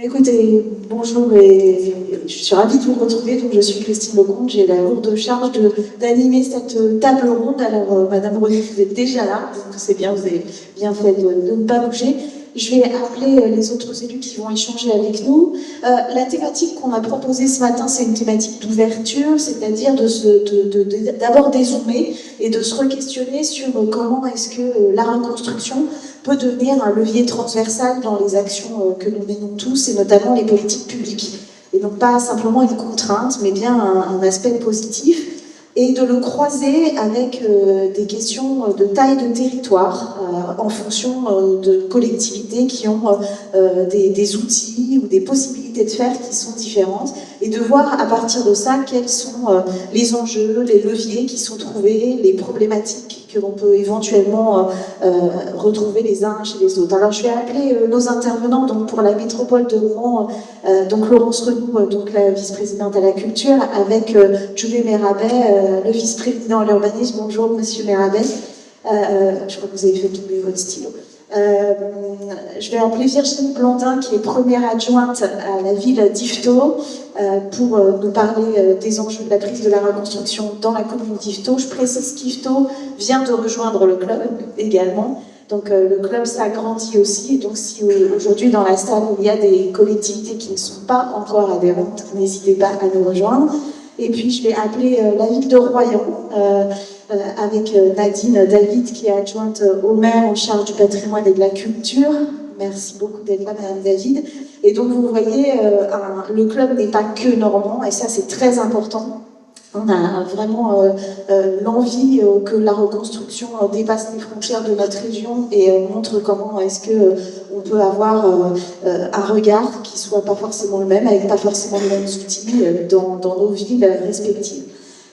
Écoutez, bonjour et je suis ravie de vous retrouver. Donc, je suis Christine Lecomte, j'ai la lourde charge d'animer cette table ronde. Alors, Madame René, vous êtes déjà là, donc c'est bien, vous avez bien fait de ne pas bouger. Je vais appeler les autres élus qui vont échanger avec nous. La thématique qu'on a proposée ce matin, c'est une thématique d'ouverture, c'est-à-dire d'abord dézoomer et de se re-questionner sur comment est-ce que la reconstruction peut devenir un levier transversal dans les actions que nous menons tous, et notamment les politiques publiques. Et donc pas simplement une contrainte, mais bien un aspect positif, et de le croiser avec des questions de taille de territoire, en fonction de collectivités qui ont des outils ou des possibilités de faire qui sont différentes, et de voir à partir de ça quels sont les enjeux, les leviers qui sont trouvés, les problématiques que l'on peut éventuellement retrouver les uns chez les autres. Alors je vais appeler nos intervenants donc pour la métropole de Rouen, donc Laurence Renou, donc la vice-présidente à la culture, avec Julie Mérabet, le vice-président à l'urbanisme. Bonjour Monsieur Mérabet. Je crois que vous avez fait tomber votre stylo. Je vais appeler Virginie Blandin, qui est première adjointe à la ville d'Yvetot, pour nous parler des enjeux de la crise de la reconstruction dans la commune d'Yvetot. Je précise qu'Yvetot vient de rejoindre le club également. Donc le club s'agrandit aussi. Donc si aujourd'hui dans la salle il y a des collectivités qui ne sont pas encore adhérentes, n'hésitez pas à nous rejoindre. Et puis je vais appeler la ville de Royan, avec Nadine David, qui est adjointe au maire en charge du patrimoine et de la culture. Merci beaucoup d'être là, Madame David. Et donc vous voyez, le club n'est pas que normand, et ça c'est très important. On a vraiment l'envie que la reconstruction dépasse les frontières de notre région et montre comment est-ce que on peut avoir un regard qui soit pas forcément le même, avec pas forcément les mêmes outils dans nos villes respectives.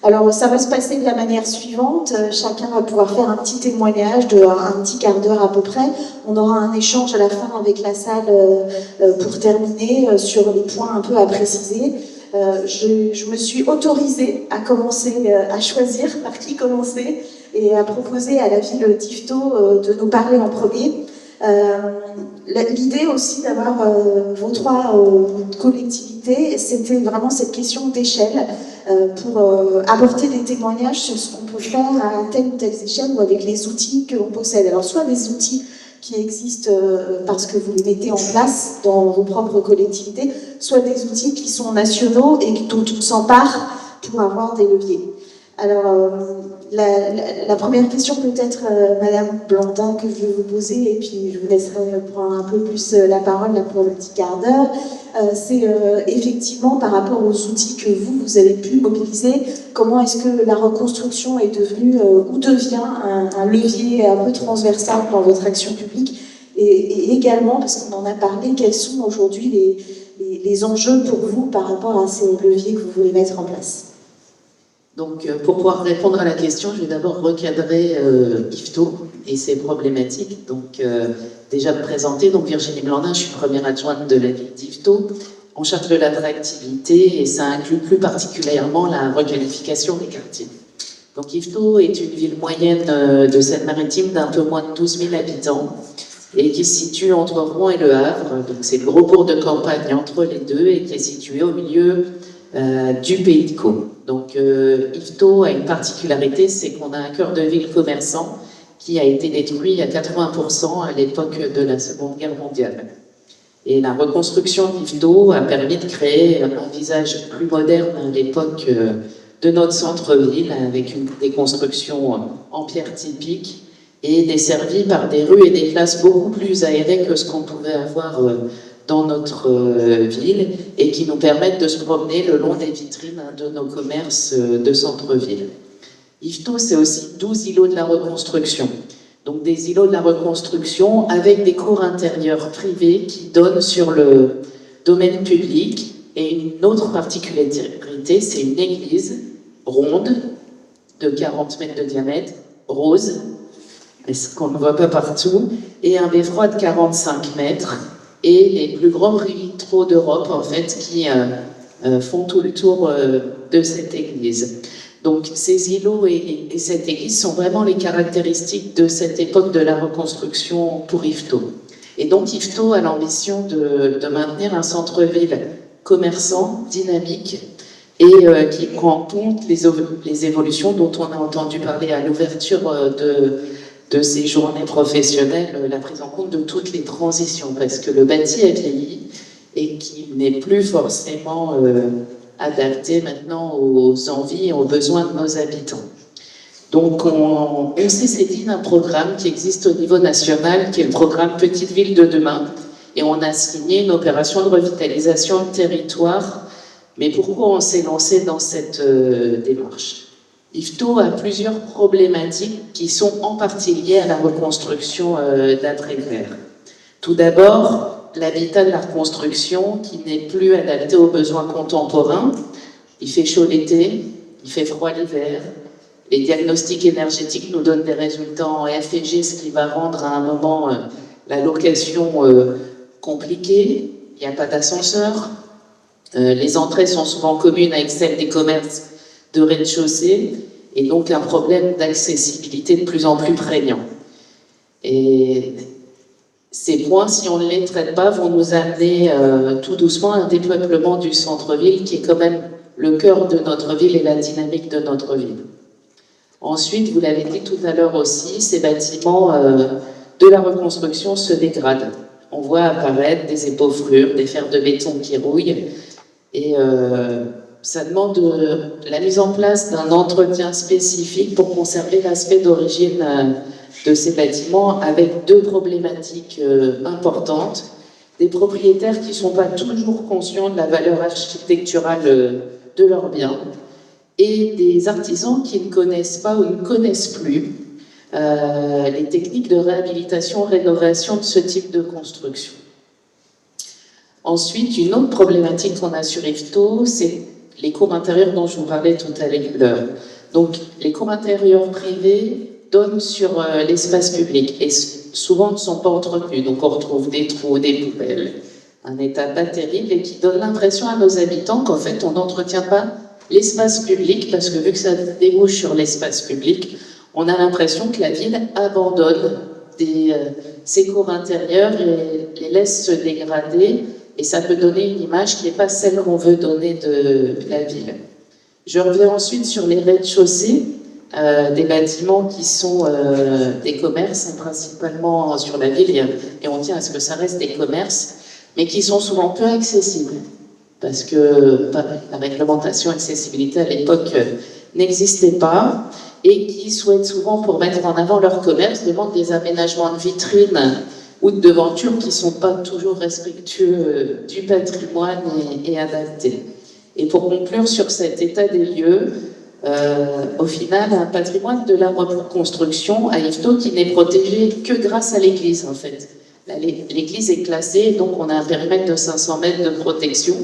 Alors ça va se passer de la manière suivante, chacun va pouvoir faire un petit témoignage de un petit quart d'heure à peu près. On aura un échange à la fin avec la salle pour terminer sur les points un peu à préciser. Je me suis autorisée à commencer, à choisir par qui commencer et à proposer à la ville d'Yvetot de nous parler en premier. L'idée aussi d'avoir vos trois collectivités, c'était vraiment cette question d'échelle pour apporter des témoignages sur ce qu'on peut faire à telle ou telle échelle ou avec les outils que l'on possède. Alors soit des outils qui existent parce que vous les mettez en place dans vos propres collectivités, soit des outils qui sont nationaux et dont on s'empare pour avoir des leviers. Alors, la première question peut-être, Madame Blandin, que je vais vous poser, et puis je vous laisserai prendre un peu plus la parole là, pour le petit quart d'heure, c'est effectivement par rapport aux outils que vous avez pu mobiliser, comment est-ce que la reconstruction est devenue ou devient un levier un peu transversal dans votre action publique, et également, parce qu'on en a parlé, quels sont aujourd'hui les enjeux pour vous par rapport à ces leviers que vous voulez mettre en place? Donc, pour pouvoir répondre à la question, je vais d'abord recadrer Yvetot et ses problématiques. Donc, déjà me présenter, donc Virginie Blandin, je suis première adjointe de la ville d'Yvetot, en charge de l'attractivité, et ça inclut plus particulièrement la requalification des quartiers. Donc, Yvetot est une ville moyenne de Seine-Maritime d'un peu moins de 12 000 habitants et qui se situe entre Rouen et Le Havre. Donc, c'est le gros bourg de campagne entre les deux et qui est situé au milieu du Pays de Caux. Donc Yvetot a une particularité, c'est qu'on a un cœur de ville commerçant qui a été détruit à 80% à l'époque de la Seconde Guerre mondiale. Et la reconstruction d'Yvetot a permis de créer un visage plus moderne à l'époque de notre centre-ville, avec des constructions en pierre typique et desservies par des rues et des places beaucoup plus aérées que ce qu'on pouvait avoir dans notre ville, et qui nous permettent de se promener le long des vitrines de nos commerces de centre-ville. Yvetot, c'est aussi 12 îlots de la reconstruction. Donc des îlots de la reconstruction avec des cours intérieurs privés qui donnent sur le domaine public. Et une autre particularité, c'est une église ronde de 40 mètres de diamètre, rose, ce qu'on ne voit pas partout, et un beffroi de 45 mètres, et les plus grands vitraux d'Europe, en fait, qui font tout le tour de cette église. Donc, ces îlots et cette église sont vraiment les caractéristiques de cette époque de la reconstruction pour Yvetot. Et donc IFTO a l'ambition de maintenir un centre-ville commerçant, dynamique, et qui prend en compte les évolutions dont on a entendu parler à l'ouverture de ces journées professionnelles, la prise en compte de toutes les transitions, parce que le bâti a vieilli et qu'il n'est plus forcément adapté maintenant aux envies et aux besoins de nos habitants. Donc on s'est saisi d'un programme qui existe au niveau national, qui est le programme Petite Ville de demain, et on a signé une opération de revitalisation de territoire. Mais pourquoi on s'est lancé dans cette démarche? IFTO a plusieurs problématiques qui sont en partie liées à la reconstruction d'après-guerre. Tout d'abord, l'habitat de la reconstruction qui n'est plus adapté aux besoins contemporains. Il fait chaud l'été, il fait froid l'hiver. Les diagnostics énergétiques nous donnent des résultats en F et G, ce qui va rendre à un moment la location compliquée. Il n'y a pas d'ascenseur. Les entrées sont souvent communes avec celles des commerces de rez-de-chaussée, et donc un problème d'accessibilité de plus en plus prégnant. Et ces points, si on ne les traite pas, vont nous amener tout doucement à un dépeuplement du centre-ville, qui est quand même le cœur de notre ville et la dynamique de notre ville. Ensuite, vous l'avez dit tout à l'heure aussi, ces bâtiments de la reconstruction se dégradent. On voit apparaître des épauvrures, des fers de béton qui rouillent, et ça demande la mise en place d'un entretien spécifique pour conserver l'aspect d'origine de ces bâtiments, avec deux problématiques importantes. Des propriétaires qui ne sont pas toujours conscients de la valeur architecturale de leurs biens, et des artisans qui ne connaissent pas ou ne connaissent plus les techniques de réhabilitation, rénovation de ce type de construction. Ensuite, une autre problématique qu'on a sur IFTO, c'est les cours intérieurs dont je vous parlais tout à l'heure. Donc, les cours intérieurs privés donnent sur l'espace public et souvent ne sont pas entretenus. Donc, on retrouve des trous, des poubelles, un état pas terrible, et qui donne l'impression à nos habitants qu'en fait, on n'entretient pas l'espace public, parce que vu que ça débouche sur l'espace public, on a l'impression que la ville abandonne ses cours intérieurs et les laisse se dégrader, et ça peut donner une image qui n'est pas celle qu'on veut donner de la ville. Je reviens ensuite sur les rez-de-chaussée, des bâtiments qui sont des commerces, principalement sur la ville, et on tient à ce que ça reste des commerces, mais qui sont souvent peu accessibles, parce que la réglementation accessibilité à l'époque n'existait pas, et qui souhaitent souvent, pour mettre en avant leur commerce, demandent des aménagements de vitrines ou de devantures qui ne sont pas toujours respectueux du patrimoine et adaptés. Et pour conclure sur cet état des lieux, au final, un patrimoine de la reconstruction à IFTO qui n'est protégé que grâce à l'église, en fait. L'église est classée, donc on a un périmètre de 500 mètres de protection.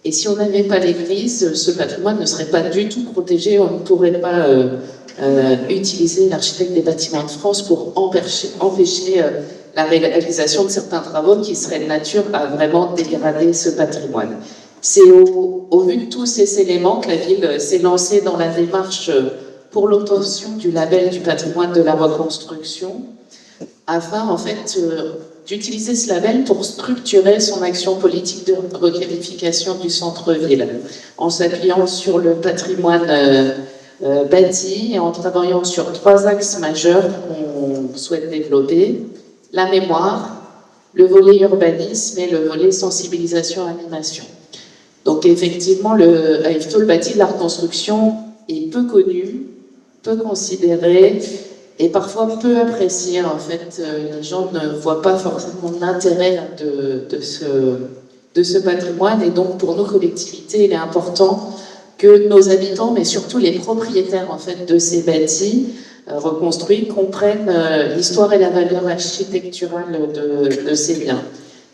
Et si on n'avait pas l'église, ce patrimoine ne serait pas du tout protégé. On ne pourrait pas utiliser l'architecte des bâtiments de France pour empêcher la réalisation de certains travaux qui seraient de nature à vraiment dégrader ce patrimoine. C'est au vu de tous ces éléments que la ville s'est lancée dans la démarche pour l'obtention du label du patrimoine de la reconstruction, afin en fait d'utiliser ce label pour structurer son action politique de requalification du centre-ville, en s'appuyant sur le patrimoine bâti et en travaillant sur 3 axes majeurs qu'on souhaite développer: la mémoire, le volet urbanisme et le volet sensibilisation-animation. Donc effectivement, à IFTO, le bâti de la reconstruction est peu connu, peu considéré et parfois peu apprécié. En fait, les gens ne voient pas forcément l'intérêt de ce patrimoine, et donc pour nos collectivités, il est important que nos habitants, mais surtout les propriétaires en fait de ces bâtis reconstruits, comprennent l'histoire et la valeur architecturale de ces biens.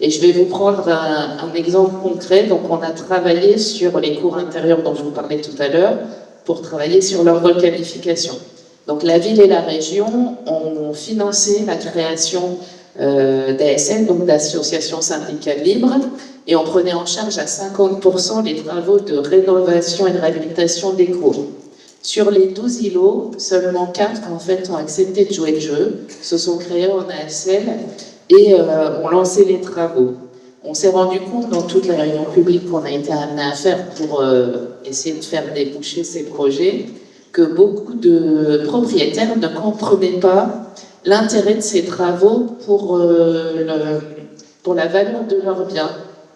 Et je vais vous prendre un exemple concret. Donc on a travaillé sur les cours intérieurs dont je vous parlais tout à l'heure, pour travailler sur leur requalification. Donc la ville et la région ont financé la création d'ASL, donc d'associations syndicales libres, et on prenait en charge à 50% les travaux de rénovation et de réhabilitation des cours. Sur les 12 îlots, seulement 4 en fait ont accepté de jouer le jeu, se sont créés en ASL, et ont lancé les travaux. On s'est rendu compte dans toutes les réunions publiques qu'on a été amené à faire pour essayer de faire déboucher ces projets, que beaucoup de propriétaires ne comprenaient pas l'intérêt de ces travaux pour la valeur de leurs biens.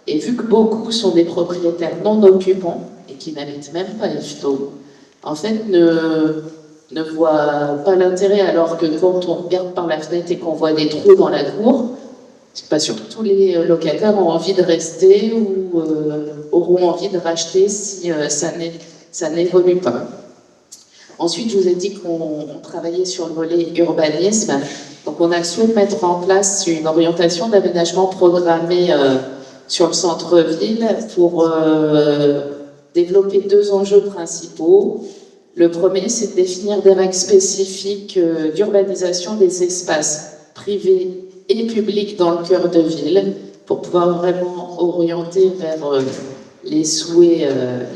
Et vu que beaucoup sont des propriétaires non occupants et qui n'habitent même pas Yvetot, en fait ne voient pas l'intérêt, alors que quand on regarde par la fenêtre et qu'on voit des trous dans la cour, c'est pas sûr que tous les locataires ont envie de rester ou auront envie de racheter si ça n'évolue pas. Ensuite, je vous ai dit qu'on travaillait sur le volet urbanisme. Donc, on a su mettre en place une orientation d'aménagement programmé sur le centre-ville pour développer deux enjeux principaux. Le premier, c'est de définir des règles spécifiques d'urbanisation des espaces privés et publics dans le cœur de ville pour pouvoir vraiment orienter vers les souhaits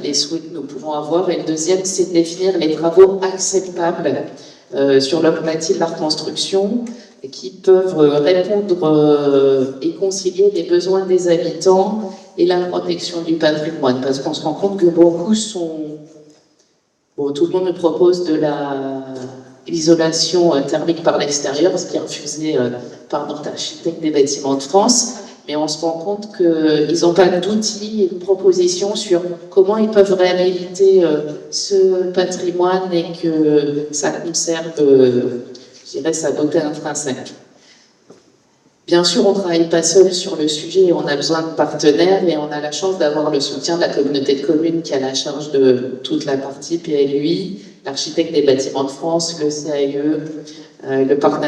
que nous pouvons avoir. Et le deuxième, c'est de définir les travaux acceptables sur le bâti de la reconstruction qui peuvent répondre et concilier les besoins des habitants et la protection du patrimoine. Parce qu'on se rend compte que beaucoup sont... Bon, tout le monde nous propose de l'isolation thermique par l'extérieur, ce qui est refusé par notre architecte des bâtiments de France. Mais on se rend compte qu'ils n'ont pas d'outils et de propositions sur comment ils peuvent réhabiliter ce patrimoine et que ça conserve, je dirais, sa beauté intrinsèque. Bien sûr, on ne travaille pas seul sur le sujet, on a besoin de partenaires et on a la chance d'avoir le soutien de la communauté de communes qui a la charge de toute la partie PLUI, l'architecte des bâtiments de France, le CAE, le parc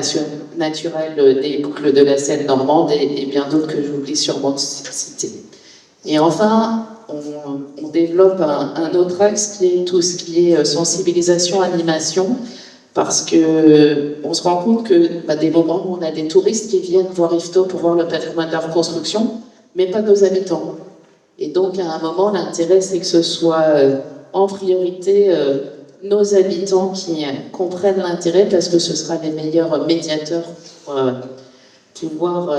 naturel des boucles de la Seine normande et bien d'autres que j'oublie sûrement de citer. Et enfin, on développe un autre axe qui est tout ce qui est sensibilisation, animation, parce qu'on se rend compte que des moments où on a des touristes qui viennent voir Yvetot pour voir le patrimoine de la reconstruction, mais pas nos habitants. Et donc, à un moment, l'intérêt, c'est que ce soit en priorité nos habitants qui comprennent l'intérêt, parce que ce sera les meilleurs médiateurs pour pouvoir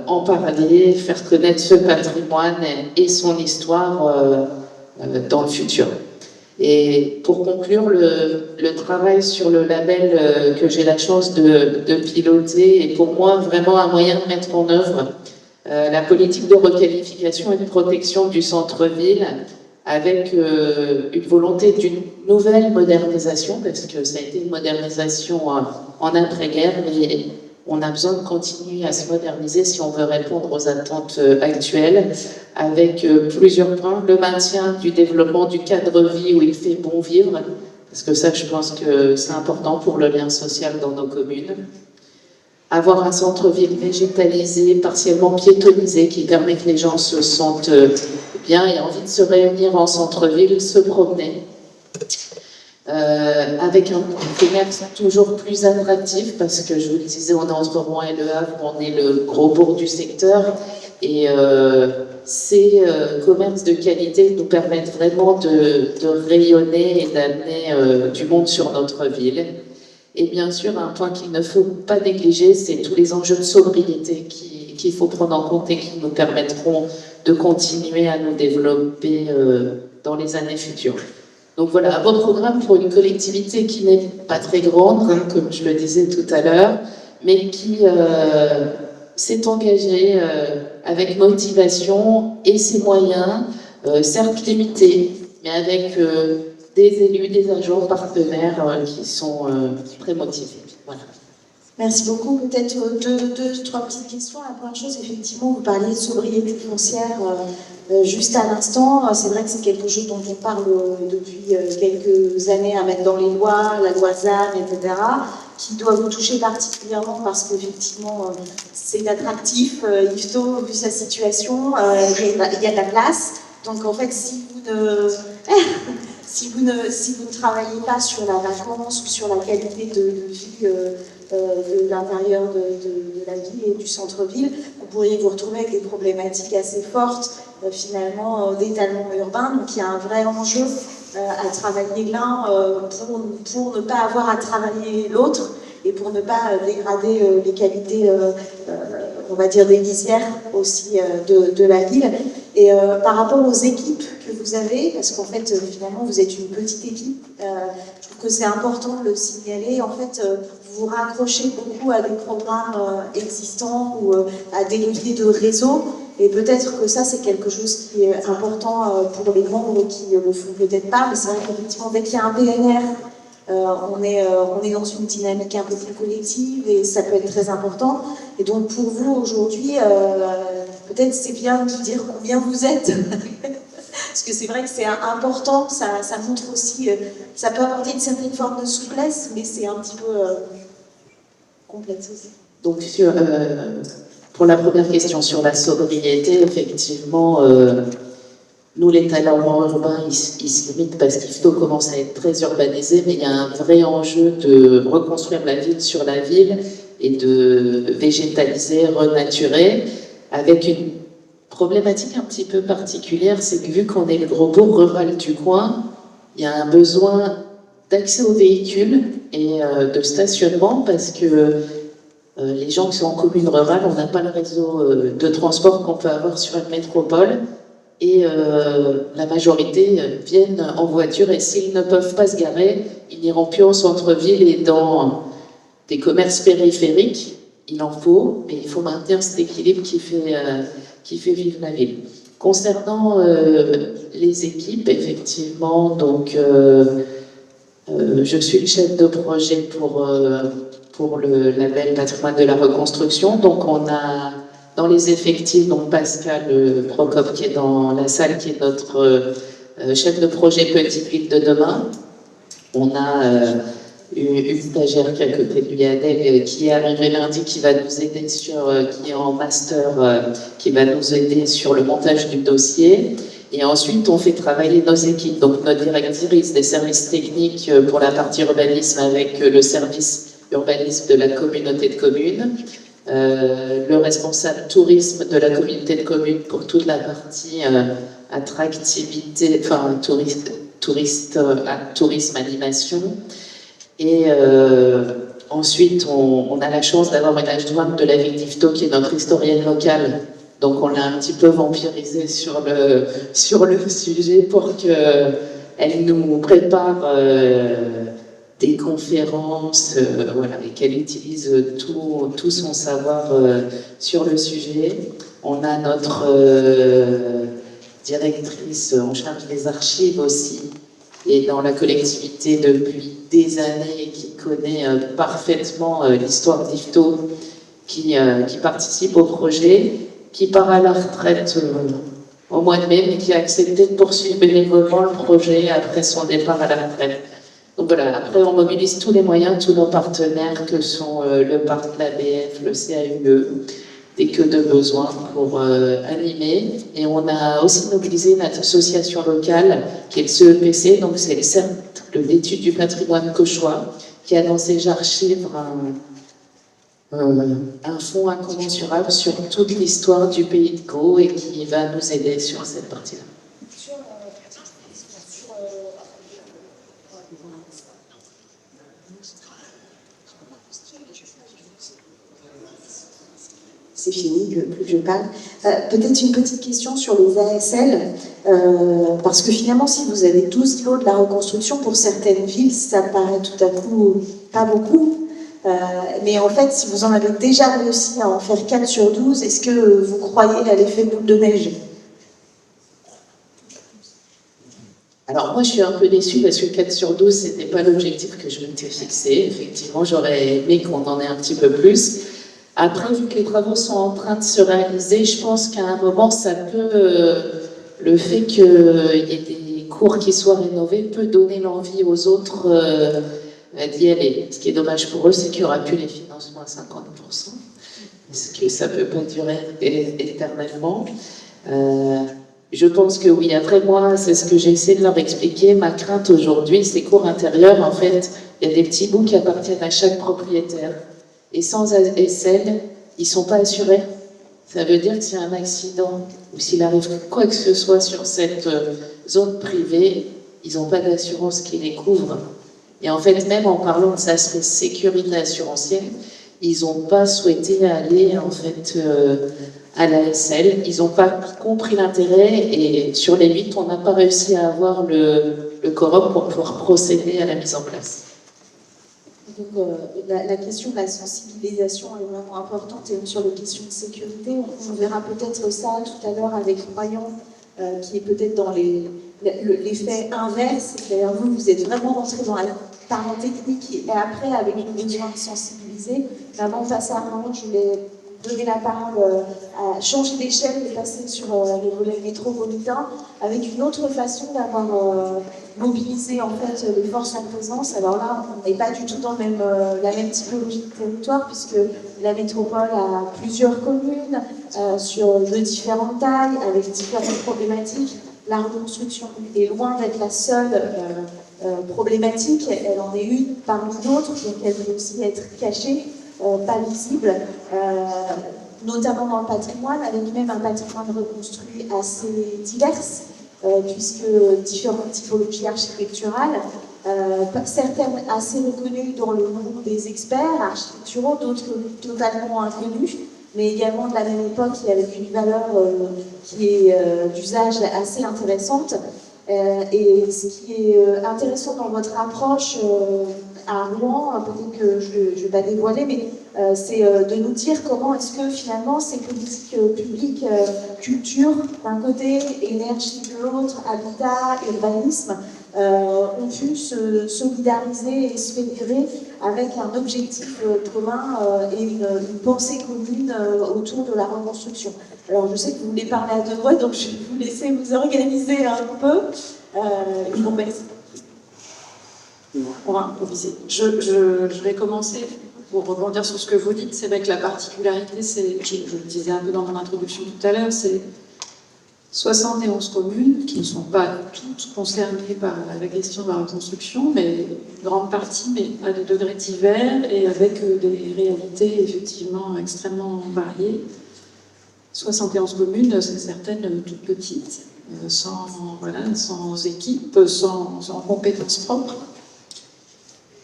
en parler, faire connaître ce patrimoine et son histoire dans le futur. Et pour conclure, le travail sur le label que j'ai la chance de piloter est pour moi vraiment un moyen de mettre en œuvre la politique de requalification et de protection du centre-ville avec une volonté d'une nouvelle modernisation, parce que ça a été une modernisation en après-guerre, mais on a besoin de continuer à se moderniser si on veut répondre aux attentes actuelles, avec plusieurs points. Le maintien du développement du cadre de vie où il fait bon vivre, parce que ça, je pense que c'est important pour le lien social dans nos communes. Avoir un centre-ville végétalisé, partiellement piétonnisé, qui permet que les gens se sentent bien et envie de se réunir en centre-ville, se promener. Avec un commerce toujours plus attractif, parce que je vous le disais, on est entre Rouen et Le Havre, on est le gros bourg du secteur, et ces commerces de qualité nous permettent vraiment de rayonner et d'amener du monde sur notre ville. Et bien sûr, un point qu'il ne faut pas négliger, c'est tous les enjeux de sobriété qu'il faut prendre en compte et qui nous permettront de continuer à nous développer dans les années futures. Donc voilà, un beau programme pour une collectivité qui n'est pas très grande, hein, comme je le disais tout à l'heure, mais qui s'est engagée avec motivation et ses moyens, certes limités, mais avec des élus, des agents partenaires qui sont très motivés. Voilà. Merci beaucoup. Peut-être deux, trois petites questions. La première chose, effectivement, vous parliez de sobriété foncière juste à l'instant. C'est vrai que c'est quelque chose dont on parle depuis quelques années à mettre dans les lois, la loi ZAN, etc., qui doit vous toucher particulièrement parce qu'effectivement, c'est attractif. Yvetot, vu sa situation, il y a de la place. Donc, en fait, si vous ne travaillez pas sur la vacance ou sur la qualité de vie de l'intérieur de la ville et du centre-ville, vous pourriez vous retrouver avec des problématiques assez fortes, finalement, d'étalement urbain. Donc il y a un vrai enjeu à travailler l'un pour ne pas avoir à travailler l'autre et pour ne pas dégrader les qualités on va dire, des lisières aussi de la ville. Et par rapport aux équipes que vous avez, parce qu'en fait, finalement, vous êtes une petite équipe, je trouve que c'est important de le signaler. En fait, vous vous raccrochez beaucoup à des programmes existants ou à des leviers de réseau. Et peut-être que ça, c'est quelque chose qui est important pour les membres qui ne le font peut-être pas. Mais c'est vrai qu'effectivement, dès qu'il y a un PNR, on est dans une dynamique un peu plus collective et ça peut être très important. Et donc pour vous aujourd'hui, peut-être c'est bien de dire combien vous êtes. Parce que c'est vrai que c'est important, ça montre aussi, ça peut apporter une certaine forme de souplesse, mais c'est un petit peu complexe aussi. Donc pour la première question sur la sobriété, effectivement, nous, l'étalement urbain, il se limite parce qu'Yvetot commence à être très urbanisé, mais il y a un vrai enjeu de reconstruire la ville sur la ville et de végétaliser, renaturer, avec une problématique un petit peu particulière, c'est que vu qu'on est le gros bourg rural du coin, il y a un besoin d'accès aux véhicules et de stationnement parce que les gens qui sont en commune rurale, on n'a pas le réseau de transport qu'on peut avoir sur une métropole. Et la majorité viennent en voiture et s'ils ne peuvent pas se garer, ils n'iront plus en centre-ville et dans des commerces périphériques. Il en faut, mais il faut maintenir cet équilibre qui fait vivre la ville. Concernant les équipes, effectivement, donc je suis le chef de projet pour le label Patrimoine de la Reconstruction. Donc on a dans les effectifs, donc Pascal Procop qui est dans la salle, qui est notre chef de projet Petite Ville de demain. On a une stagiaire qui est à côté de lui, Adèle, qui est arrivée lundi, qui va nous aider qui est en master, qui va nous aider sur le montage du dossier. Et ensuite, on fait travailler nos équipes. Donc notre directrice des services techniques pour la partie urbanisme avec le service urbanisme de la communauté de communes. Le responsable tourisme de la communauté de communes pour toute la partie attractivité, enfin tourisme animation. Et ensuite, on a la chance d'avoir une adjointe de la ville d'Yvetot qui est notre historienne locale. Donc on l'a un petit peu vampirisée sur le sujet pour qu'elle nous prépare des conférences, voilà, et qu'elle utilise tout son savoir sur le sujet. On a notre directrice en charge des archives aussi, et dans la collectivité depuis des années, et qui connaît parfaitement l'histoire d'Yvetot, qui participe au projet, qui part à la retraite au mois de mai, mais qui a accepté de poursuivre bénévolement le projet après son départ à la retraite. Donc voilà, après on mobilise tous les moyens, tous nos partenaires que sont le parc, l'ABF, le CAUE, dès que de besoin pour animer. Et on a aussi mobilisé une association locale qui est le CEPC, donc c'est le Cercle d'études du patrimoine cauchois, qui a dans ses archives un fonds incommensurable sur toute l'histoire du pays de Caux et qui va nous aider sur cette partie-là. C'est fini, plus que je parle. Peut-être une petite question sur les ASL, parce que finalement, si vous avez 12 lots de la reconstruction, pour certaines villes, ça paraît tout à coup pas beaucoup. Mais en fait, si vous en avez déjà réussi à en faire 4 sur 12, est-ce que vous croyez à l'effet boule de neige? Alors moi je suis un peu déçue parce que 4 sur 12 c'était pas l'objectif que je m'étais fixé. Effectivement j'aurais aimé qu'on en ait un petit peu plus. Après vu que les travaux sont en train de se réaliser, je pense qu'à un moment ça peut, le fait qu'il y ait des cours qui soient rénovés peut donner l'envie aux autres d'y aller. Ce qui est dommage pour eux c'est qu'il n'y aura plus les financements à 50%. Parce que ça peut pas durer éternellement. Je pense que oui. Après moi, c'est ce que j'ai essayé de leur expliquer. Ma crainte aujourd'hui, ces cours intérieurs, en fait, il y a des petits bouts qui appartiennent à chaque propriétaire. Et sans ASL, ils ne sont pas assurés. Ça veut dire que s'il y a un accident ou s'il arrive quoi que ce soit sur cette zone privée, ils n'ont pas d'assurance qui les couvre. Et en fait, même en parlant de sa sécurité assurantielle, ils n'ont pas souhaité aller en fait à la SL. Ils n'ont pas compris l'intérêt et sur les 8, on n'a pas réussi à avoir le quorum pour pouvoir procéder à la mise en place. Donc, la question de la sensibilisation est vraiment importante et sur les questions de sécurité, on verra peut-être ça tout à l'heure avec Royan, qui est peut-être dans l'effet inverse. D'ailleurs, vous êtes vraiment rentré dans la parole technique et après, avec le besoin de sensibiliser. Avant de passer à Royan, je voulais donner la parole à changer d'échelle et passer sur les volets métropolitains avec une autre façon d'avoir mobilisé en fait les forces en présence. Alors là, on n'est pas du tout dans la même typologie de territoire puisque la métropole a plusieurs communes de différentes tailles avec différentes problématiques. La reconstruction est loin d'être la seule problématique, elle en est une parmi d'autres, donc elle peut aussi être cachée. Pas visible, notamment dans le patrimoine, avec même un patrimoine reconstruit assez divers, puisque différentes typologies architecturales, certaines assez reconnues dans le monde des experts architecturaux, d'autres totalement inconnues, mais également de la même époque et avec une valeur qui est d'usage assez intéressante. Et ce qui est intéressant dans votre approche à Rouen, peut-être que je ne vais pas dévoiler, mais c'est de nous dire comment est-ce que finalement ces politiques publiques, culture d'un côté, énergie de l'autre, habitat, urbanisme, ont pu se solidariser et se fédérer avec un objectif commun et une pensée commune autour de la reconstruction. Alors je sais que vous voulez parler à deux voix, donc je vais vous laisser vous organiser un peu. Je vous remercie. On va improviser. Je vais commencer pour rebondir sur ce que vous dites. C'est vrai que la particularité, je le disais un peu dans mon introduction tout à l'heure, c'est 71 communes qui ne sont pas toutes concernées par la question de la reconstruction, mais une grande partie, mais à des degrés divers et avec des réalités effectivement extrêmement variées. 71 communes, c'est certaines toutes petites, sans équipe, sans compétences propres.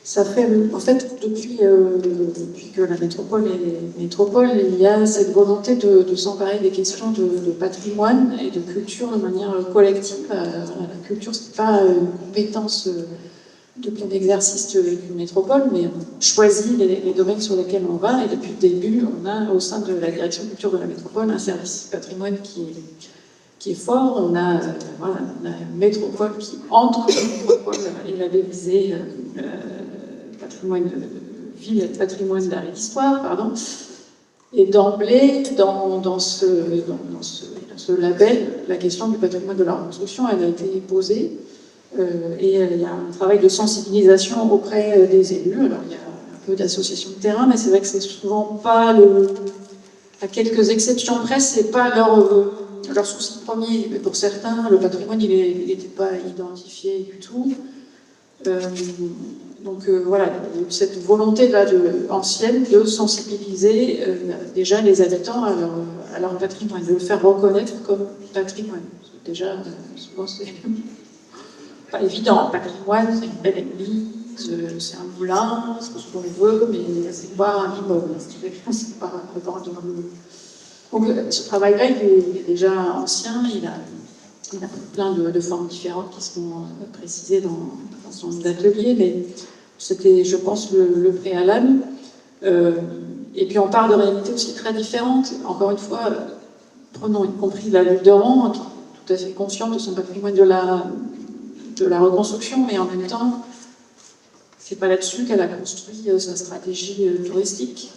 Ça fait, en fait, depuis que la métropole est métropole, il y a cette volonté de s'emparer des questions de patrimoine et de culture de manière collective. La culture, ce n'est pas une compétence de plein exercice d'une métropole, mais on choisit les domaines sur lesquels on va. Et depuis le début, on a au sein de la direction culture de la métropole un service patrimoine qui est fort. On a la métropole qui entre dans la métropole et la labellisée patrimoine ville et patrimoine d'art et d'histoire, pardon. Et d'emblée, dans ce label, la question du patrimoine de la reconstruction, elle a été posée. Et il y a un travail de sensibilisation auprès des élus. Alors, il y a un peu d'associations de terrain, mais c'est vrai que c'est souvent pas à quelques exceptions près, c'est pas leur souci premier. Mais pour certains, le patrimoine, il n'était pas identifié du tout. Donc voilà, cette volonté-là ancienne de sensibiliser déjà les habitants à leur patrimoine, de le faire reconnaître comme patrimoine. Déjà, souvent c'est pas évident. Le patrimoine, c'est une belle église, c'est un moulin, c'est ce qu'on veut, mais c'est pas un immeuble. C'est pas Donc ce travail-là, il est déjà ancien, il a plein de formes différentes qui seront précisées dans son atelier, mais c'était, je pense, le préalable. Et puis on part de réalités aussi très différentes. Encore une fois, prenons y compris la ville de Rouen, qui est tout à fait consciente de son patrimoine de la reconstruction, mais en même temps, c'est pas là-dessus qu'elle a construit sa stratégie touristique.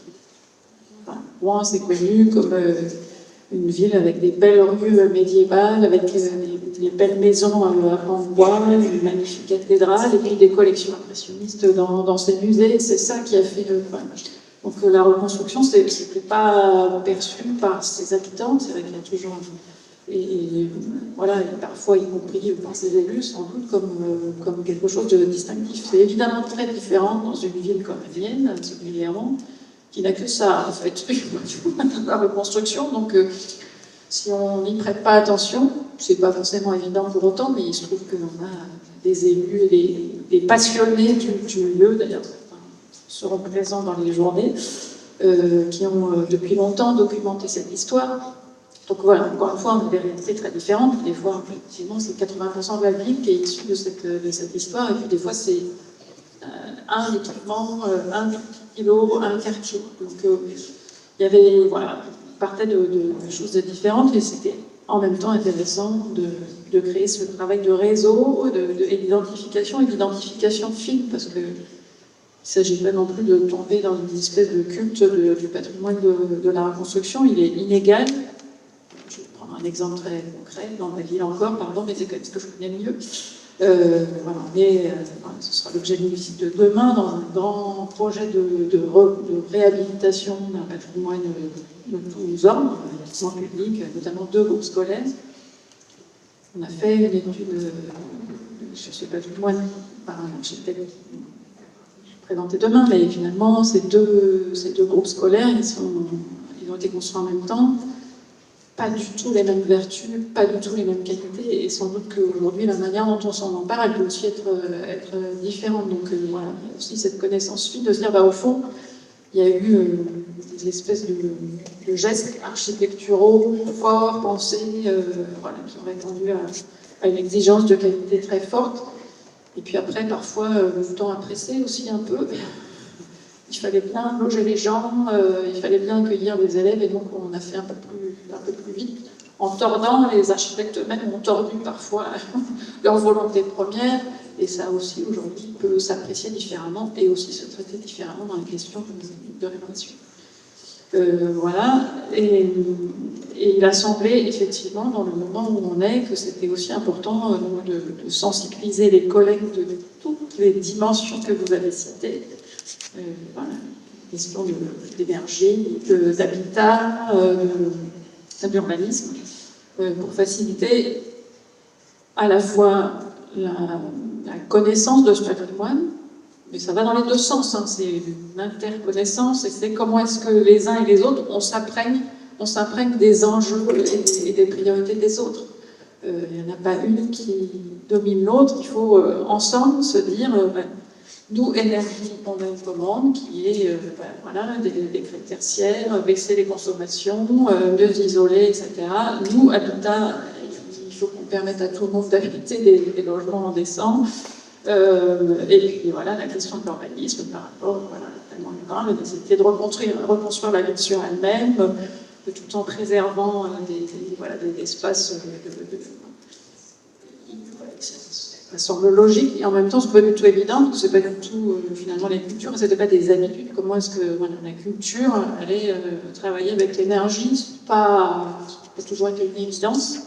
Enfin, Rouen, c'est connu comme une ville avec des belles rues médiévales, avec des belles maisons en bois, une magnifique cathédrale, et puis des collections impressionnistes dans ses musées. C'est ça qui a fait le... Donc la reconstruction, c'était pas perçu par ses habitants. C'est vrai qu'il y a toujours... Et voilà, et parfois y compris par ses élus, sans doute, comme quelque chose de distinctif. C'est évidemment très différent dans une ville comme Vienne, singulièrement, qui n'a que ça, en fait, la reconstruction. Donc, si on n'y prête pas attention, c'est pas forcément évident pour autant, mais il se trouve qu'on a des élus et des passionnés du lieu, d'ailleurs, seront présents dans les journées. qui ont depuis longtemps documenté cette histoire. Donc voilà, encore une fois, on a des réalités très différentes. Des fois, effectivement, c'est 80% de la ville qui est issue de cette histoire, et puis des fois, c'est un équipement, un kilo, un quartier. Donc il y avait, voilà, on partait de choses différentes, et c'était en même temps intéressant de créer ce travail de réseau et d'identification, et d'identification fine, parce que il ne s'agit pas non plus de tomber dans une espèce de culte du patrimoine de la reconstruction. Il est inégal. Je vais prendre un exemple très concret, dans ma ville encore, pardon, mais c'est quand même ce que je connais mieux. Voilà, mais ce sera l'objet d'une visite de demain dans un grand projet de réhabilitation d'un patrimoine de tous ordres, bâtiments publics, notamment 2 groupes scolaires. On a fait une étude sur ce patrimoine par un architecte présenté demain, mais finalement, ces deux groupes scolaires, ils ont été construits en même temps. Pas du tout les mêmes vertus, pas du tout les mêmes qualités, et sans doute qu'aujourd'hui, la manière dont on s'en empare, elle peut aussi être différente. Donc voilà, il y a aussi cette connaissance fine de se dire, au fond, il y a eu des espèces de gestes architecturaux forts, pensés, voilà, qui auraient tendu à une exigence de qualité très forte. Et puis après, parfois, le temps a pressé aussi un peu. Il fallait bien loger les gens, il fallait bien accueillir les élèves, et donc on a fait un peu plus vite. En tordant, les architectes eux-mêmes ont tordu parfois leur volonté première, et ça aussi, aujourd'hui, peut s'apprécier différemment et aussi se traiter différemment dans les questions de rénovation. Voilà, et il a semblé effectivement, dans le moment où on est, que c'était aussi important de sensibiliser les collègues de toutes les dimensions que vous avez citées. Voilà, question d'énergie, d'habitat, d'urbanisme, pour faciliter à la fois la connaissance de ce patrimoine, mais ça va dans les deux sens, hein, c'est une interconnaissance, et c'est comment est-ce que les uns et les autres, on s'imprègne des enjeux et des priorités des autres. Il n'y en a pas une qui domine l'autre, il faut ensemble se dire, nous, énergie, on a une commande qui est voilà, des crêtes tertiaires, baisser les consommations, mieux isoler, etc. Nous, habitat, il faut qu'on permette à tout le monde d'habiter des logements décents. Et puis voilà, la question de l'urbanisme par rapport voilà, tellement rural, la nécessité de reconstruire la ville sur elle-même, tout en préservant des espaces ça semble logique, et en même temps, c'est pas du tout évident, parce que c'est pas du tout, finalement, les cultures, c'était pas des habitudes. Comment est-ce que la culture allait travailler avec l'énergie? C'est pas toujours été une évidence,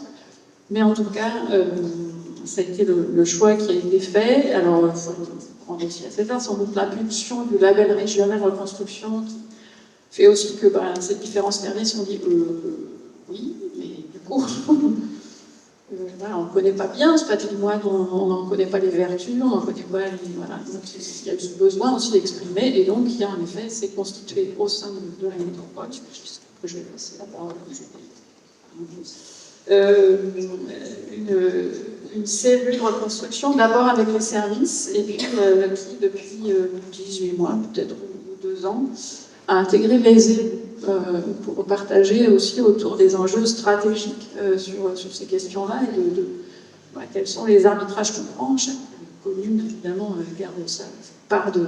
mais en tout cas, ça a été le choix qui a été fait. Alors, il faut prendre aussi à cet égard, sans doute l'impulsion du label régional reconstruction, qui fait aussi que ces différents services ont dit oui, mais du coup... on ne connaît pas bien ce patrimoine, on n'en connaît pas les vertus, on n'en connaît pas voilà. Donc il y a eu ce besoin aussi d'exprimer, et donc il y a en effet, c'est constitué au sein de la métropole. Je vais passer la parole une cellule de reconstruction, d'abord avec les services, et puis qui, depuis 18 mois, peut-être, ou 2 ans, a intégré les élus pour partager aussi autour des enjeux stratégiques sur ces questions-là, et quels sont les arbitrages qu'on prend. Chaque commune, évidemment, garde sa part de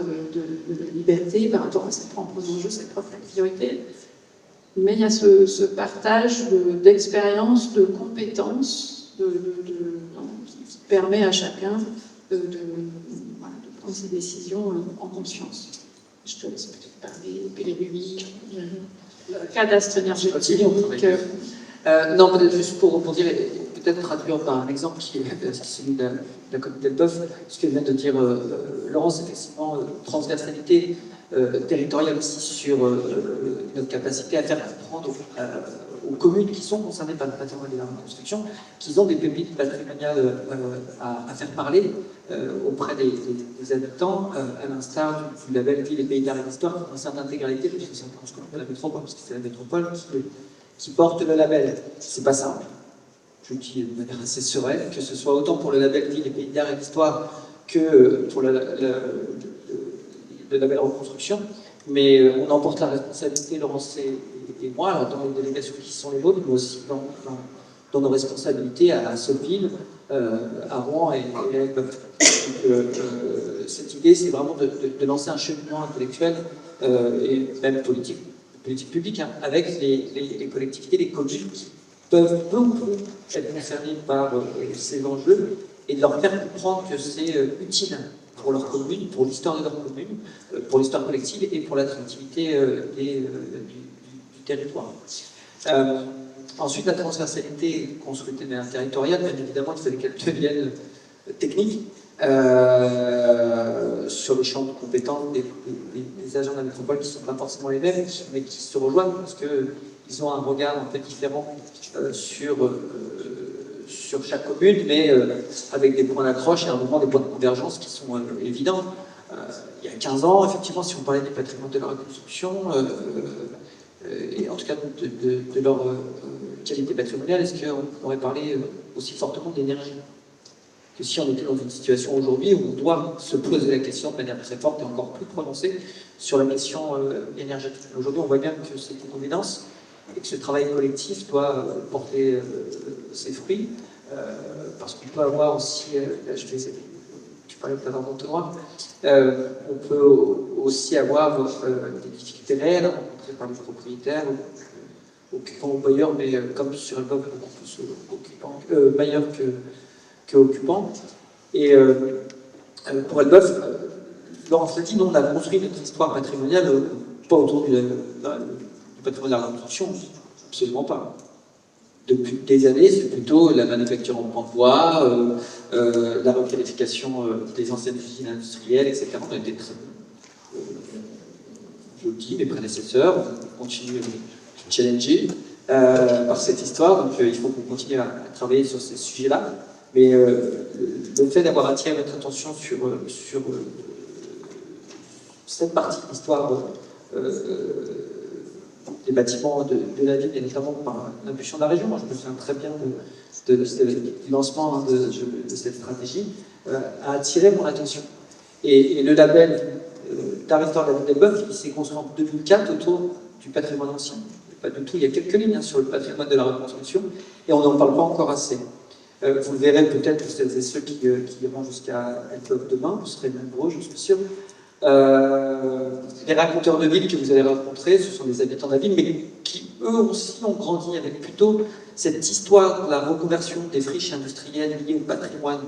liberté par rapport à ses propres enjeux, ses propres priorités. Mais il y a ce partage d'expériences, de compétences, qui permet à chacun de prendre ses décisions en conscience. Je te laisse peut-être parler, et puis les lubies, le cadastre énergétique. Non, peut-être juste pour dire, peut-être traduire par un exemple qui est celui de la commune d'Elbeuf, ce que vient de dire Laurence, effectivement, transversalité territoriale aussi sur notre capacité à faire comprendre aux communes qui sont concernées par le patrimoine de la reconstruction, qu'ils ont des pépites patrimoniales à faire parler auprès des habitants, à l'instar du label Ville et Pays d'Art et d'Histoire, qui concerne l'intégralité, parce que c'est ce qu'on appelle la métropole, parce que c'est la métropole qui porte le label. C'est pas simple. Je le dis de manière assez sereine, que ce soit autant pour le label Ville et Pays d'Art et d'Histoire que pour le label Reconstruction. Mais on emporte la responsabilité, Laurence et moi, alors dans les délégations qui sont les vôtres, mais aussi dans nos responsabilités à Sotteville, à Rouen et à Elbeuf. Cette idée, c'est vraiment de lancer un cheminement intellectuel et même politique publique, hein, avec les collectivités, les communes qui peuvent beaucoup être concernées par ces enjeux et de leur faire comprendre que c'est utile pour leur commune, pour l'histoire de leur commune, pour l'histoire collective et pour l'attractivité du territoire. Ensuite, la transversalité construite de manière territoriale, bien évidemment, il fallait qu'elle devienne technique sur les champs de compétences des agents de la métropole qui ne sont pas forcément les mêmes, mais qui se rejoignent parce qu'ils ont un regard un peu différent sur chaque commune, mais avec des points d'accroche et à un moment des points de convergence qui sont évidents. Il y a 15 ans, effectivement, si on parlait du patrimoine de la reconstruction, et en tout cas de leur qualité patrimoniale, est-ce qu'on aurait parlé aussi fortement d'énergie que si on était dans une situation aujourd'hui où on doit se poser la question de manière très forte et encore plus prononcée sur la question énergétique. Aujourd'hui, on voit bien que c'est une évidence et que ce travail collectif doit porter ses fruits, parce qu'on peut avoir aussi, tu parlais tout à l'heure d'Antoine, on peut aussi avoir des difficultés réelles rencontrées par les propriétaires, occupants ou bailleurs, mais comme sur Elbeuf, beaucoup plus bailleurs que occupants. Et pour Elbeuf, Laurence l'a dit, nous on a construit notre histoire patrimoniale pas autour du patrimoine de la reconstruction, absolument pas. Depuis des années, c'est plutôt la manufacture en pan de bois, la requalification des anciennes usines industrielles, etc. On a été très, je le dis, mes prédécesseurs, on continue de challenger par cette histoire, donc il faut qu'on continue à travailler sur ces sujets-là. Mais le fait d'avoir attiré notre attention sur cette partie de l'histoire des bâtiments de la ville, et notamment par l'impulsion de la région. Moi, je me souviens très bien du lancement de cette stratégie, a attiré mon attention. Et le label Territoire de la ville d'Elbeuf, il s'est construit en 2004 autour du patrimoine ancien. Pas du tout, il y a quelques lignes sur le patrimoine de la reconstruction, et on n'en parle pas encore assez. Vous le verrez peut-être, celles et ceux qui iront jusqu'à Elbeuf demain, vous serez nombreux, je suis sûr. Les raconteurs de ville que vous allez rencontrer, ce sont des habitants de la ville, mais qui eux aussi ont grandi avec plutôt cette histoire de la reconversion des friches industrielles liées au patrimoine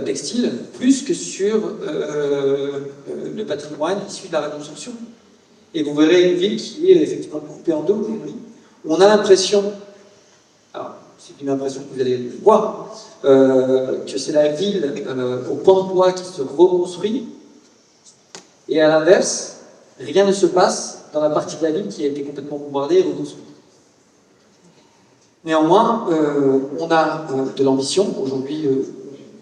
textile, plus que sur le patrimoine issu de la reconstruction. Et vous verrez une ville qui est effectivement coupée en deux aujourd'hui. On a l'impression, alors c'est une impression que vous allez voir, que c'est la ville au pan de bois qui se reconstruit. Et à l'inverse, rien ne se passe dans la partie de la ville qui a été complètement bombardée et reconstruite. Néanmoins, on a de l'ambition. Aujourd'hui,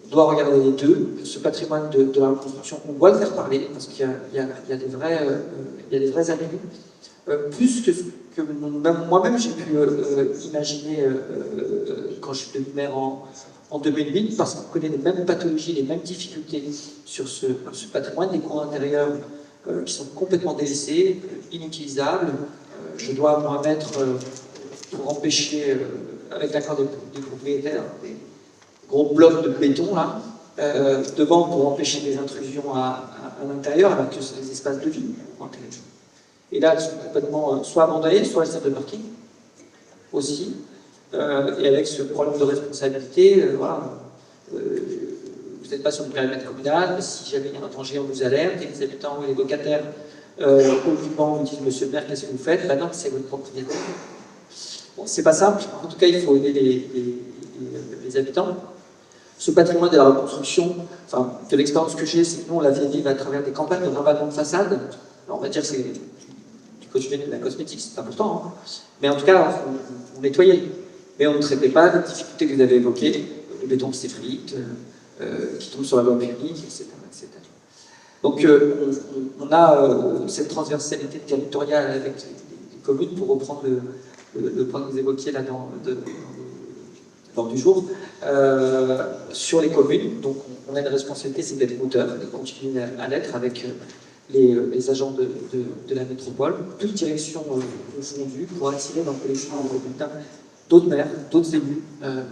on doit regarder les deux. Ce patrimoine de la reconstruction, on doit le faire parler, parce qu'il y a des vrais atouts. Plus que même moi-même, j'ai pu imaginer quand je suis devenu maire en 2008, parce qu'on connaît les mêmes pathologies, les mêmes difficultés sur ce patrimoine, les cours intérieurs qui sont complètement délaissés, inutilisables. Je dois moi mettre, pour empêcher, avec l'accord des propriétaires, des gros blocs de béton là, devant pour empêcher des intrusions à l'intérieur, alors que c'est des espaces de vie. Et là, elles sont complètement soit abandonnées, soit elles servent de parking aussi. Et avec ce problème de responsabilité, voilà, vous n'êtes pas sur le périmètre communal, mais si jamais il y a un danger, on vous alerte, et les habitants et les locataires occupants vous disent Monsieur le maire, qu'est-ce que vous faites? Ben non, c'est votre propriété. Bon, c'est pas simple, en tout cas, il faut aider les habitants. Ce patrimoine de la reconstruction, enfin, de l'expérience que j'ai, c'est que nous, on l'a fait vivre à travers des campagnes de ravalement de façade. Alors, on va dire que c'est de la cosmétique, c'est important, hein. Mais en tout cas, on nettoyait. Mais on ne traitait pas les difficultés que vous avez évoquées, le béton qui s'effrite, qui tombe sur la voie publique, etc. etc. Donc on a cette transversalité territoriale avec les communes, pour reprendre le point que vous évoquiez là lors du jour, sur les communes. Donc on a une responsabilité, c'est d'être moteur, de continuer à l'être avec les agents de la métropole. Toutes directions confondues pour attirer dans le collectif d'autres maires, d'autres élus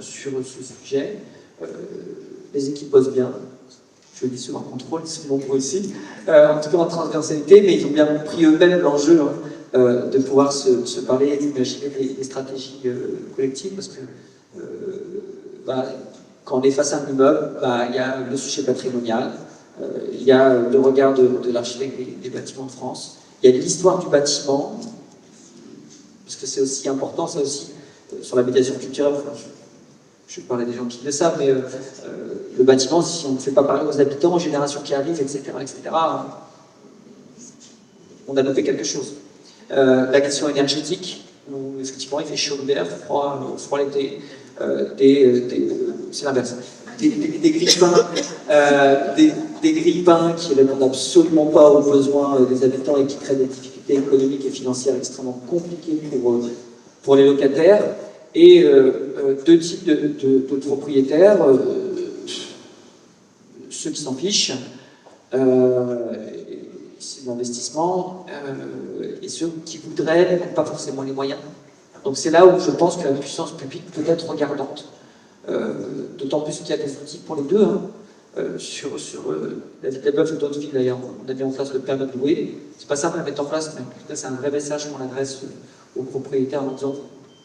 sur ce sujet. Les équipes bossent bien. Je le dis souvent en contrôle, ils sont nombreux aussi, en tout cas en transversalité, mais ils ont bien compris eux-mêmes l'enjeu de pouvoir se parler et d'imaginer des stratégies collectives, parce que quand on est face à un immeuble, il y a le sujet patrimonial, il y a le regard de l'architecte des bâtiments de France, il y a l'histoire du bâtiment, parce que c'est aussi important, ça aussi, sur la médiation culturelle. Je vais parler des gens qui le savent, mais le bâtiment, si on ne fait pas parler aux habitants, aux générations qui arrivent, etc., on a loupé quelque chose. La question énergétique, où effectivement il fait chaud l'hiver, froid l'été, c'est l'inverse. Des grille-pains qui ne répondent absolument pas aux besoins des habitants et qui créent des difficultés économiques et financières extrêmement compliquées pour les locataires. Et deux types de propriétaires, ceux qui s'en fichent, c'est l'investissement, et ceux qui voudraient, mais n'ont pas forcément les moyens. Donc c'est là où je pense que la puissance publique peut être regardante, d'autant plus qu'il y a des outils pour les deux. Sur la ville d'Elbeuf et d'autres villes d'ailleurs, on a mis en place le permis de louer. C'est pas simple à mettre en place, mais c'est un vrai message qu'on adresse aux propriétaires en disant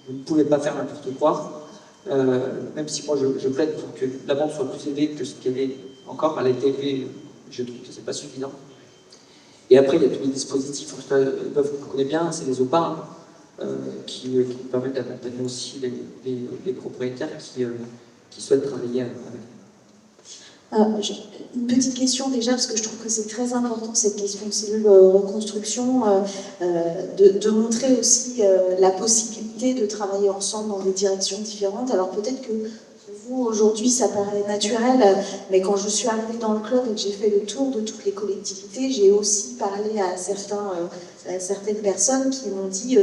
vous ne pouvez pas faire n'importe quoi, même si moi je plaide pour que la vente soit plus élevée que ce qu'elle est encore. Elle a été élevée, je trouve que c'est pas suffisant. Et après, il y a tous les dispositifs, en tout cas, qu'on connaît bien, c'est les OPA, qui permettent d'accompagner aussi les propriétaires qui souhaitent travailler avec. Une petite question déjà, parce que je trouve que c'est très important cette question de cellule reconstruction, de montrer aussi la possibilité de travailler ensemble dans des directions différentes. Alors peut-être que vous, aujourd'hui, ça paraît naturel, mais quand je suis arrivée dans le club et que j'ai fait le tour de toutes les collectivités, j'ai aussi parlé à certaines personnes qui m'ont dit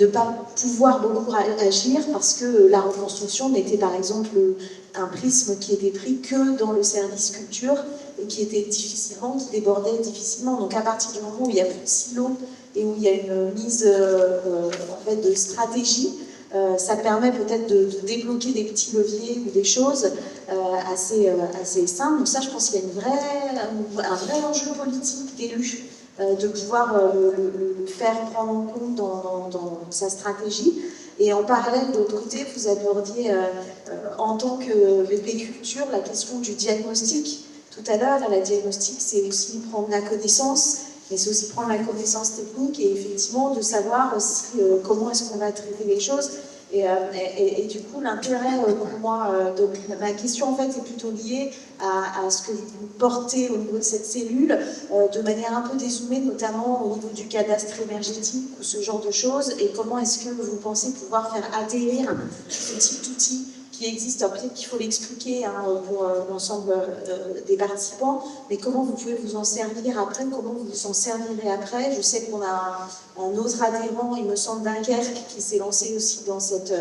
ne pas pouvoir beaucoup agir parce que la reconstruction n'était par exemple un prisme qui était pris que dans le service culture et qui était difficilement, qui débordait difficilement. Donc à partir du moment où il n'y a plus de silo et où il y a une mise en fait de stratégie, ça permet peut-être de débloquer des petits leviers ou des choses assez simples. Donc ça, je pense qu'il y a un vrai enjeu politique d'élus de pouvoir le faire prendre en compte dans sa stratégie. Et en parallèle, de l'autre côté, vous abordiez en tant que VP Culture la question du diagnostic. Tout à l'heure, la diagnostic, c'est aussi prendre la connaissance, mais c'est aussi prendre la connaissance technique et effectivement de savoir aussi comment est-ce qu'on va traiter les choses. Et du coup, l'intérêt pour moi de ma question en fait est plutôt liée à ce que vous portez au niveau de cette cellule, de manière un peu dézoomée, notamment au niveau du cadastre énergétique ou ce genre de choses, et comment est-ce que vous pensez pouvoir faire atterrir ce type d'outils qui existe. Alors peut-être qu'il faut l'expliquer pour l'ensemble des participants, mais comment vous pouvez vous en servir après, comment vous vous en servirez après. Je sais qu'on a un autre adhérent, il me semble, Dunkerque, qui s'est lancé aussi dans cette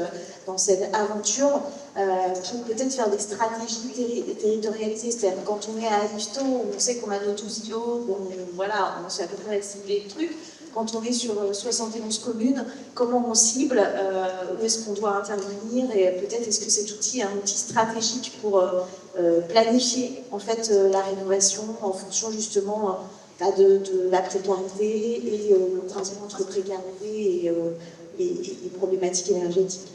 aventure, pour peut-être faire des stratégies territorialisées. C'est-à-dire quand on est à Ifto, on sait qu'on a nos 12 îlots, voilà, on sait à peu près cibler le truc. Quand on est sur 71 communes, comment on cible, où est-ce qu'on doit intervenir, et peut-être est-ce que cet outil est un outil stratégique pour planifier en fait la rénovation en fonction justement de la précarité et le croisement entre précarité et problématiques énergétiques.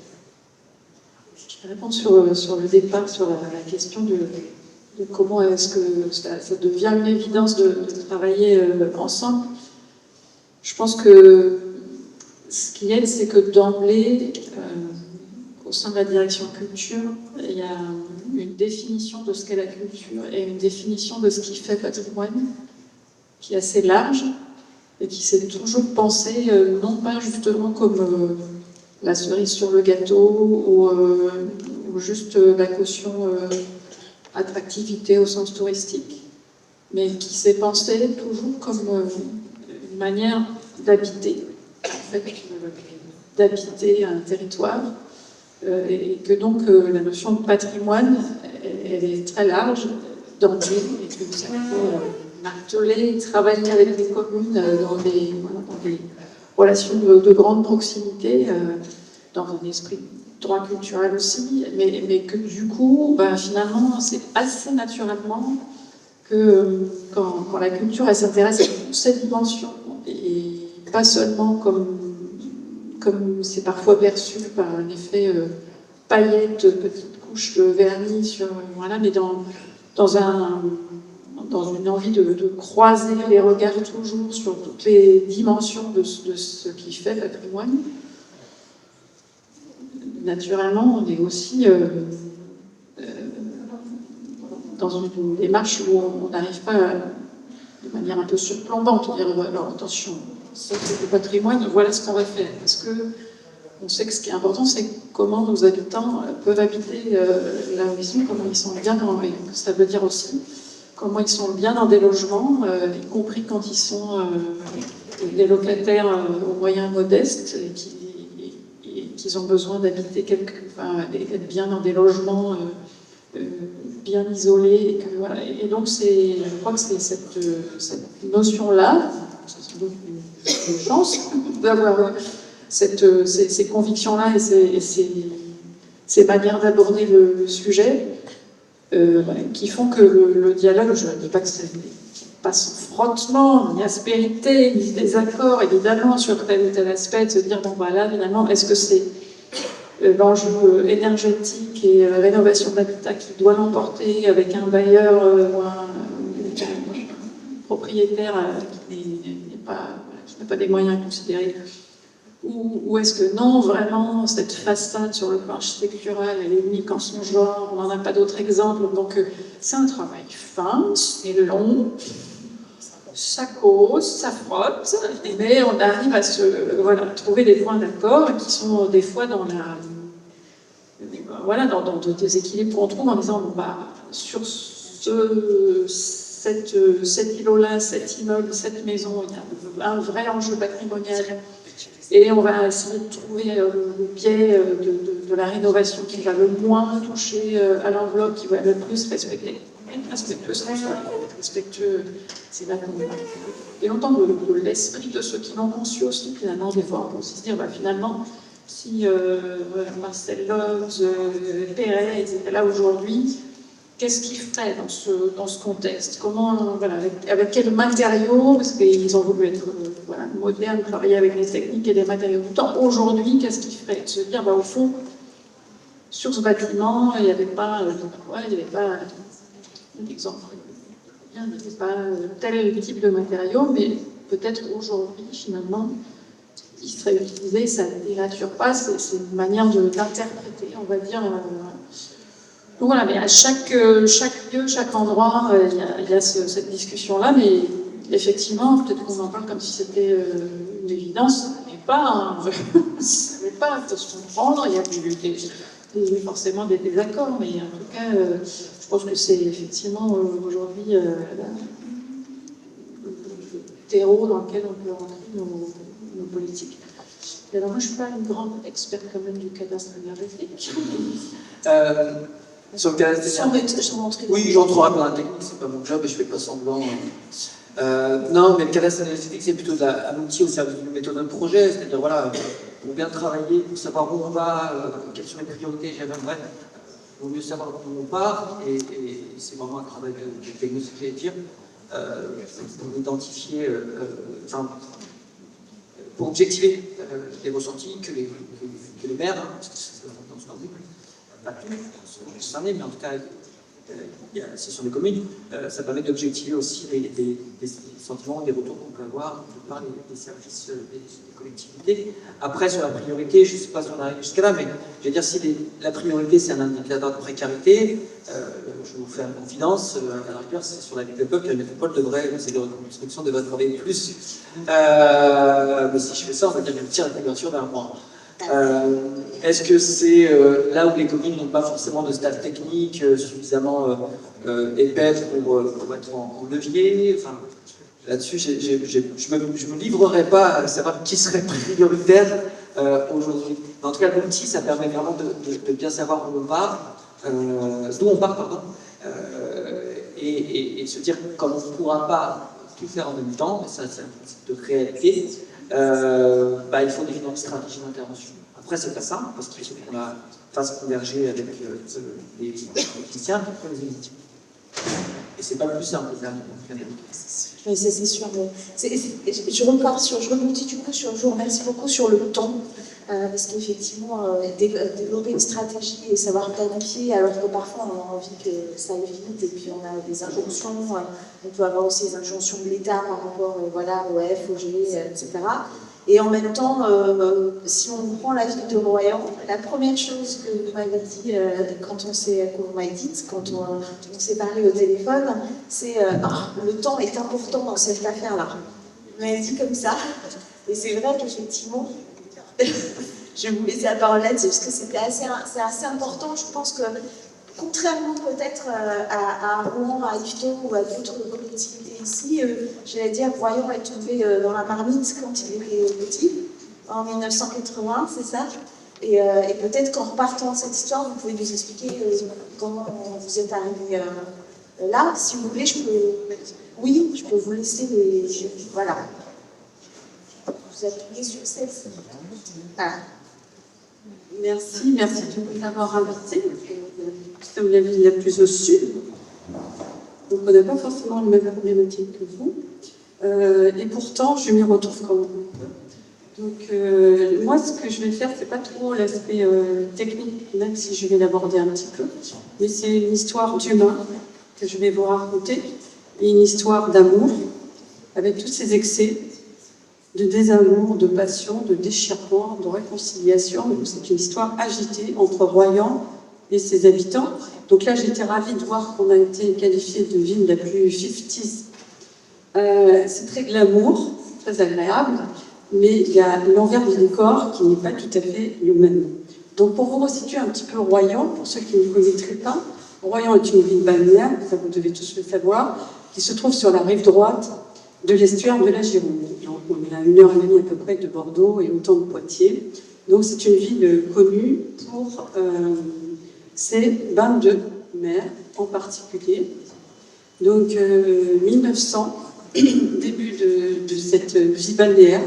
Je vais répondre sur le départ, sur la question de comment est-ce que ça devient une évidence de travailler ensemble. Je pense que ce qui aide, c'est que d'emblée, au sein de la direction culture, il y a une définition de ce qu'est la culture et une définition de ce qui fait patrimoine qui est assez large et qui s'est toujours pensé non pas justement comme la cerise sur le gâteau ou juste la caution attractivité au sens touristique, mais qui s'est pensé toujours comme une manière d'habiter, en fait, d'habiter un territoire, et que donc la notion de patrimoine, elle est très large d'emblée, et que ça peut martelé, travailler avec les communes dans des relations de grande proximité, dans un esprit de droit culturel aussi, mais que du coup, finalement, c'est assez naturellement que quand la culture elle s'intéresse à toutes ces dimensions, et pas seulement comme c'est parfois perçu par un effet paillettes, petite couche de vernis sur, voilà, mais dans une envie de croiser les regards toujours sur toutes les dimensions de ce qui fait le patrimoine. Naturellement, on est aussi dans une démarche où on n'arrive pas de manière un peu surplombante à dire alors attention, ça c'est le patrimoine, voilà ce qu'on va faire. Parce que on sait que ce qui est important, c'est comment nos habitants peuvent habiter là où ils sont, comment ils sont bien dans. Et ça veut dire aussi comment ils sont bien dans des logements, y compris quand ils sont des locataires aux moyens modestes et qu'ils ont besoin d'habiter d'être bien dans des logements bien isolés. Et donc, je crois que c'est cette notion-là, c'est sans doute une chance d'avoir ces convictions-là et ces manières d'aborder le sujet qui font que le dialogue, je ne dis pas que c'est pas sans frottement, ni aspérité, ni désaccord, évidemment, sur tel ou tel aspect, de se dire, bon voilà, finalement, est-ce que c'est l'enjeu énergétique et rénovation de l'habitat qui doit l'emporter avec un bailleur ou un propriétaire qui n'a pas des moyens considérés, ou est-ce que non, vraiment, cette façade sur le plan architectural, elle est unique en son genre, on n'en a pas d'autres exemples, donc c'est un travail fin, c'est long, ça cause, ça frotte, mais on arrive à trouver des points d'accord qui sont des fois dans des équilibres qu'on trouve en disant, sur cet îlot-là, cet immeuble, cette maison, il y a un vrai enjeu patrimonial. Et on va essayer de trouver le biais de la rénovation qui va le moins toucher à l'enveloppe, qui va le plus respectueux, c'est là qu'on va. Et longtemps de l'esprit de ceux qui l'ont conçu aussi, finalement, des fois on peut se dire, finalement, si Marcel Loves, Perret, ils étaient là aujourd'hui, qu'est-ce qu'ils feraient dans ce contexte? Comment, avec quels matériaux? Parce qu'ils ont voulu être modernes, travailler avec les techniques et les matériaux du temps. Aujourd'hui, qu'est-ce qu'ils feraient? De se dire, au fond, sur ce bâtiment, il n'y avait pas d'exemple. Il n'y avait pas tel type de matériaux, mais peut-être aujourd'hui, finalement, il serait utilisé, ça ne dénature pas, c'est une manière d'interpréter, on va dire. Donc voilà, mais à chaque lieu, chaque endroit, il y a cette discussion-là, mais effectivement, peut-être qu'on en parle comme si c'était une évidence, mais pas, ça n'est pas, il faut se comprendre, il y a forcément des désaccords, mais en tout cas, je pense que c'est effectivement aujourd'hui le terreau dans lequel on peut rentrer nos politiques. Et alors moi, je ne suis pas une grande experte quand même du cadastre énergétique. Sur le cadastre énergétique. Oui, j'entrerai dans la technique, c'est pas mon job et je fais pas semblant. Non, mais le cadastre énergétique, c'est plutôt un outil au service d'une méthode de projet, c'est-à-dire pour bien travailler, pour savoir où on va, quelles sont les priorités, bref, il vaut mieux savoir où on part, et c'est vraiment un travail de diagnostiquer et dire, pour identifier, pour objectiver les ressentis que les maires, parce que c'est dans ce cas, pas tous sont concernés, mais en tout cas, c'est sur les communes, ça permet d'objectiver aussi des sentiments, des retours qu'on peut avoir de par les services des collectivités. Après, sur la priorité, je ne sais pas si on arrive jusqu'à là, mais je veux dire, si la priorité c'est un indicateur de précarité, je vous fais une confidence, à la rigueur, c'est sur la ville de peuple que la métropole c'est de reconstruction devrait travailler plus. Mais si je fais ça, on va dire que je tire la couverture vers moi. Est-ce que c'est là où les communes n'ont pas forcément de staff technique suffisamment épais pour être en levier? Enfin, là-dessus, je me livrerai pas à savoir qui serait prioritaire aujourd'hui. En tout cas, l'outil, ça permet vraiment de bien savoir où on part, d'où on part, pardon, et se dire que comme on ne pourra pas tout faire en même temps, ça c'est un principe de réalité, il faut définir une stratégie d'intervention. Après, c'est pas simple, parce qu'il faut qu'on la fasse converger avec les techniciens et les équipes. Et c'est pas le plus simple, là. Oui, c'est sûr. Je rebondis du coup je vous remercie beaucoup sur le temps, parce qu'effectivement, développer une stratégie et savoir planifier, alors que parfois on a envie que ça aille vite, et puis on a des injonctions, on peut avoir aussi des injonctions de l'État par rapport au FOG, etc. Et en même temps, si on prend la ville de Royan, la première chose que vous m'avez dit quand on s'est parlé au téléphone, c'est le temps est important dans cette affaire-là. Vous m'avez dit comme ça, et c'est vrai qu'effectivement, je vais vous laisser la parole là-dessus, parce que c'est assez important. Je pense que, contrairement peut-être à Rouen, à Yvetot ou à d'autres collectivités ici, j'allais dire, Royan est tombé dans la marmite quand il était petit, en 1980, c'est ça. Et peut-être qu'en repartant de cette histoire, vous pouvez nous expliquer comment vous êtes arrivé là. Si vous voulez, je peux vous laisser les... Voilà. Vous appuyez sur celle-ci. Voilà. Merci de m'avoir invité. Nous sommes la ville la plus au sud, donc on n'a pas forcément les mêmes problématiques que vous. Et pourtant, je m'y retrouve quand même. Donc, moi, ce que je vais faire, c'est pas trop l'aspect technique, même si je vais l'aborder un petit peu, mais c'est une histoire d'humain que je vais vous raconter, et une histoire d'amour, avec tous ces excès de désamour, de passion, de déchirement, de réconciliation. C'est une histoire agitée entre Royan et ses habitants. Donc là, j'étais ravie de voir qu'on a été qualifié de ville la plus 50s. C'est très glamour, très agréable, mais il y a l'envers du décor qui n'est pas tout à fait le même. Donc pour vous resituer un petit peu Royan, pour ceux qui ne connaîtraient pas, Royan est une ville balnéaire, ça vous devez tous le savoir, qui se trouve sur la rive droite de l'estuaire de la Gironde. Donc on est à 1h30 à peu près de Bordeaux et autant de Poitiers. Donc c'est une ville connue pour ses bains de mer en particulier. Donc 1900, début de cette vie balnéaire,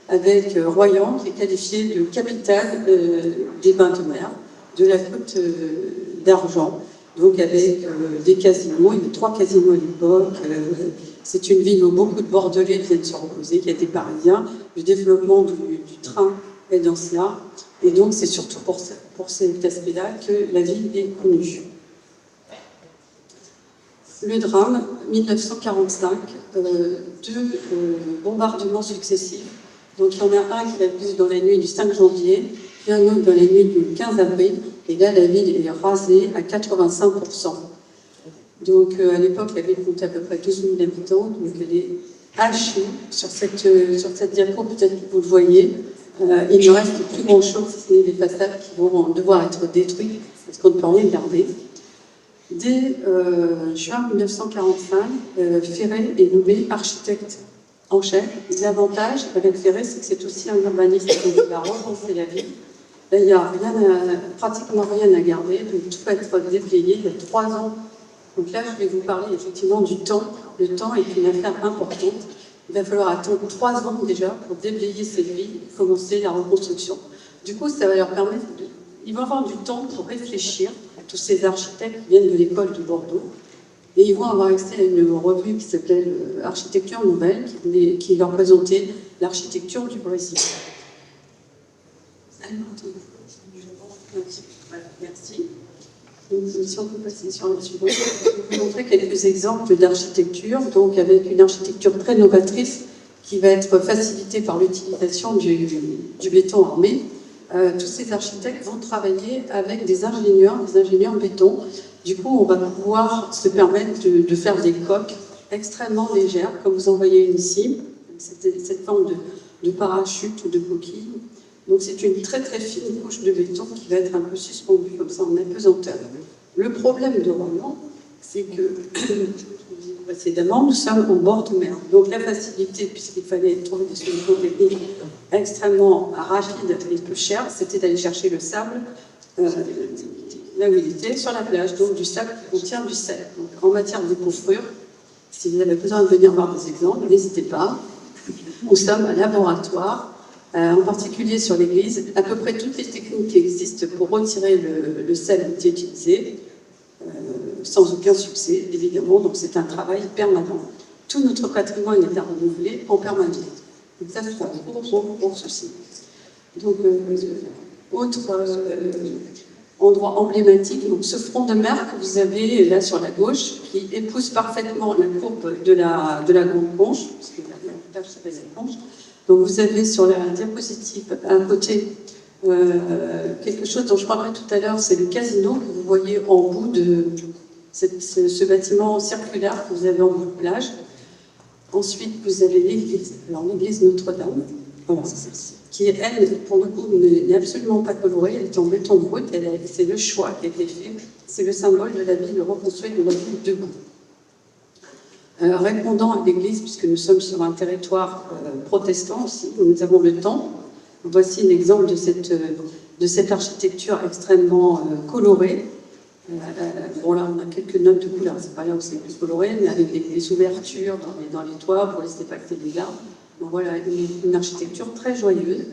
avec Royan qui est qualifié de capitale des bains de mer de la Côte d'Argent. Donc avec des casinos, il y avait 3 casinos à l'époque. C'est une ville où beaucoup de Bordelais viennent se reposer, il y a des Parisiens. Le développement du train est dans cela. Et donc c'est surtout pour cet aspect-là que la ville est connue. Le drame, 1945, 2 bombardements successifs. Donc il y en a un qui a vu dans la nuit du 5 janvier, puis un autre dans la nuit du 15 avril. Et là, la ville est rasée à 85%. Donc à l'époque, la ville comptait à peu près 12 000 habitants. Donc elle est hachée. Sur cette diapo, peut-être que vous le voyez, il ne reste plus grand-chose, si ce n'est les façades qui vont devoir être détruites, parce qu'on ne peut rien garder. Dès juin 1945, Ferré est nommé architecte en chef. L'avantage avec Ferré, c'est que c'est aussi un urbaniste qui va repenser la ville. Là, il n'y a pratiquement rien à garder, donc tout va être déblayé. Il y a 3 ans. Donc là, je vais vous parler effectivement du temps. Le temps est une affaire importante. Il va falloir attendre 3 ans déjà pour déblayer cette ville et commencer la reconstruction. Du coup, ça va leur permettre ils vont avoir du temps pour réfléchir. Tous ces architectes qui viennent de l'école de Bordeaux. Et ils vont avoir accès à une revue qui s'appelle Architecture Nouvelle, qui leur présentait l'architecture du Brésil. Voilà, merci. Si on peut passer sur la suivante, je vais vous montrer quelques exemples d'architecture, donc avec une architecture très novatrice qui va être facilitée par l'utilisation du béton armé. Tous ces architectes vont travailler avec des ingénieurs béton. Du coup, on va pouvoir se permettre de faire des coques extrêmement légères, comme vous en voyez une ici, cette forme de parachute ou de coquille. Donc c'est une très très fine couche de béton qui va être un peu suspendue comme ça en apesanteur. Le problème de Royan, c'est que, précédemment, nous sommes au bord de mer. Donc la facilité, puisqu'il fallait trouver des solutions techniques extrêmement rapides et peu chères, c'était d'aller chercher le sable là où il était, sur la plage, donc du sable qui contient du sel. Donc, en matière de coupure, si vous avez besoin de venir voir des exemples, n'hésitez pas. Nous sommes un laboratoire, en particulier sur l'église. À peu près toutes les techniques qui existent pour retirer le sel ont été utilisées, sans aucun succès, évidemment. Donc c'est un travail permanent. Tout notre patrimoine est à renouveler en permanence. Donc ça, c'est un gros souci. Donc, autre endroit emblématique, donc ce front de mer que vous avez là sur la gauche, qui épouse parfaitement la courbe de la Grande Conche, parce que la plage s'appelle la Conche. Donc vous avez sur la diapositive à côté quelque chose dont je parlerai tout à l'heure, c'est le casino que vous voyez en bout de ce bâtiment circulaire que vous avez en bout de plage. Ensuite, vous avez l'église, alors l'église Notre-Dame, voilà, qui, elle, pour le coup, n'est absolument pas colorée, elle est en béton brut, c'est le choix qui a été fait, c'est le symbole de la ville reconstruite, de la ville debout. Répondant à l'église, puisque nous sommes sur un territoire protestant aussi, où nous avons le temple, voici un exemple de cette architecture extrêmement colorée. Bon, là, on a quelques notes de couleurs, c'est pas là où c'est le plus coloré, mais avec des ouvertures dans les toits pour laisser passer les arbres. Donc voilà, une architecture très joyeuse.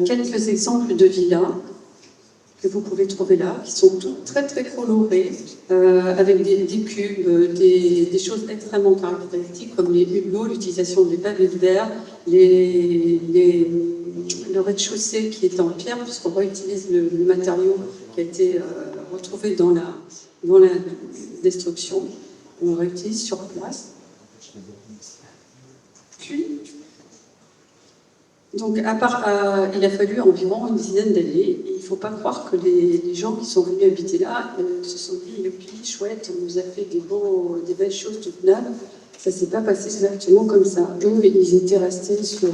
Quelques exemples de villas que vous pouvez trouver là, qui sont toutes très très colorées, avec des cubes, des choses extrêmement caractéristiques comme les hublots, l'utilisation des pavés de verre, le rez-de-chaussée qui est en pierre, puisqu'on réutilise le matériau qui a été retrouvé dans la destruction, on le réutilise sur place. Puis, donc, il a fallu environ une dizaine d'années. Il ne faut pas croire que les gens qui sont venus habiter là se sont dit, youpi, chouette, on nous a fait des belles choses toutes neuves. Ça ne s'est pas passé exactement comme ça. Eux, ils étaient restés sur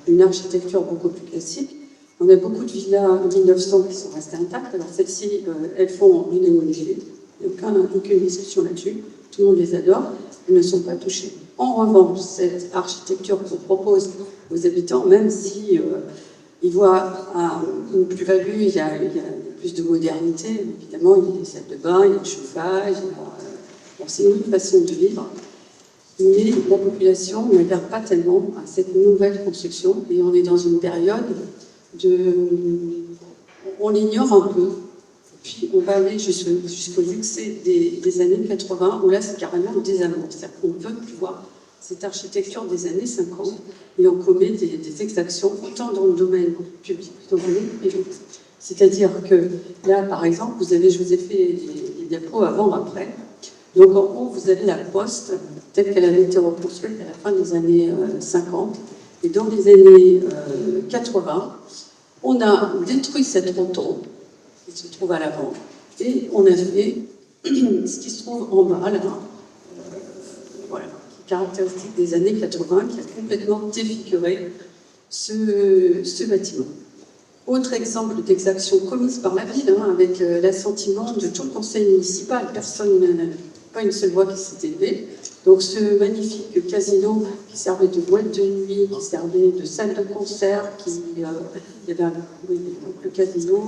une architecture beaucoup plus classique. On a beaucoup de villas 1900 qui sont restées intactes. Alors celles-ci, elles font l'unanimité. Il n'y a aucune discussion là-dessus. Tout le monde les adore. Elles ne sont pas touchées. En revanche, cette architecture qu'on propose aux habitants, même si ils voient une plus-value, il y a plus de modernité, évidemment, il y a des salles de bain, il y a le chauffage, c'est une autre façon de vivre. Mais la population n'adhère pas tellement à cette nouvelle construction et on est dans une période on l'ignore un peu. Puis on va aller jusqu'aux excès des années 80, où là c'est carrément le désamour. C'est-à-dire qu'on ne veut plus voir cette architecture des années 50 et on commet des exactions autant dans le domaine public que dans le domaine privé. C'est-à-dire que là, par exemple, je vous ai fait les diapos avant-après. Donc en haut, vous avez la poste telle qu'elle avait été reconstruite à la fin des années 50. Et dans les années 80, on a détruit cette rotonde qui se trouve à l'avant et on a fait ce qui se trouve en bas, là, voilà, caractéristique des années 80, qui a complètement défiguré ce bâtiment. Autre exemple d'exaction commise par la ville, avec l'assentiment de tout le conseil municipal, pas une seule voix qui s'est élevée. Donc ce magnifique casino qui servait de boîte de nuit, qui servait de salle de concert, il y avait le casino,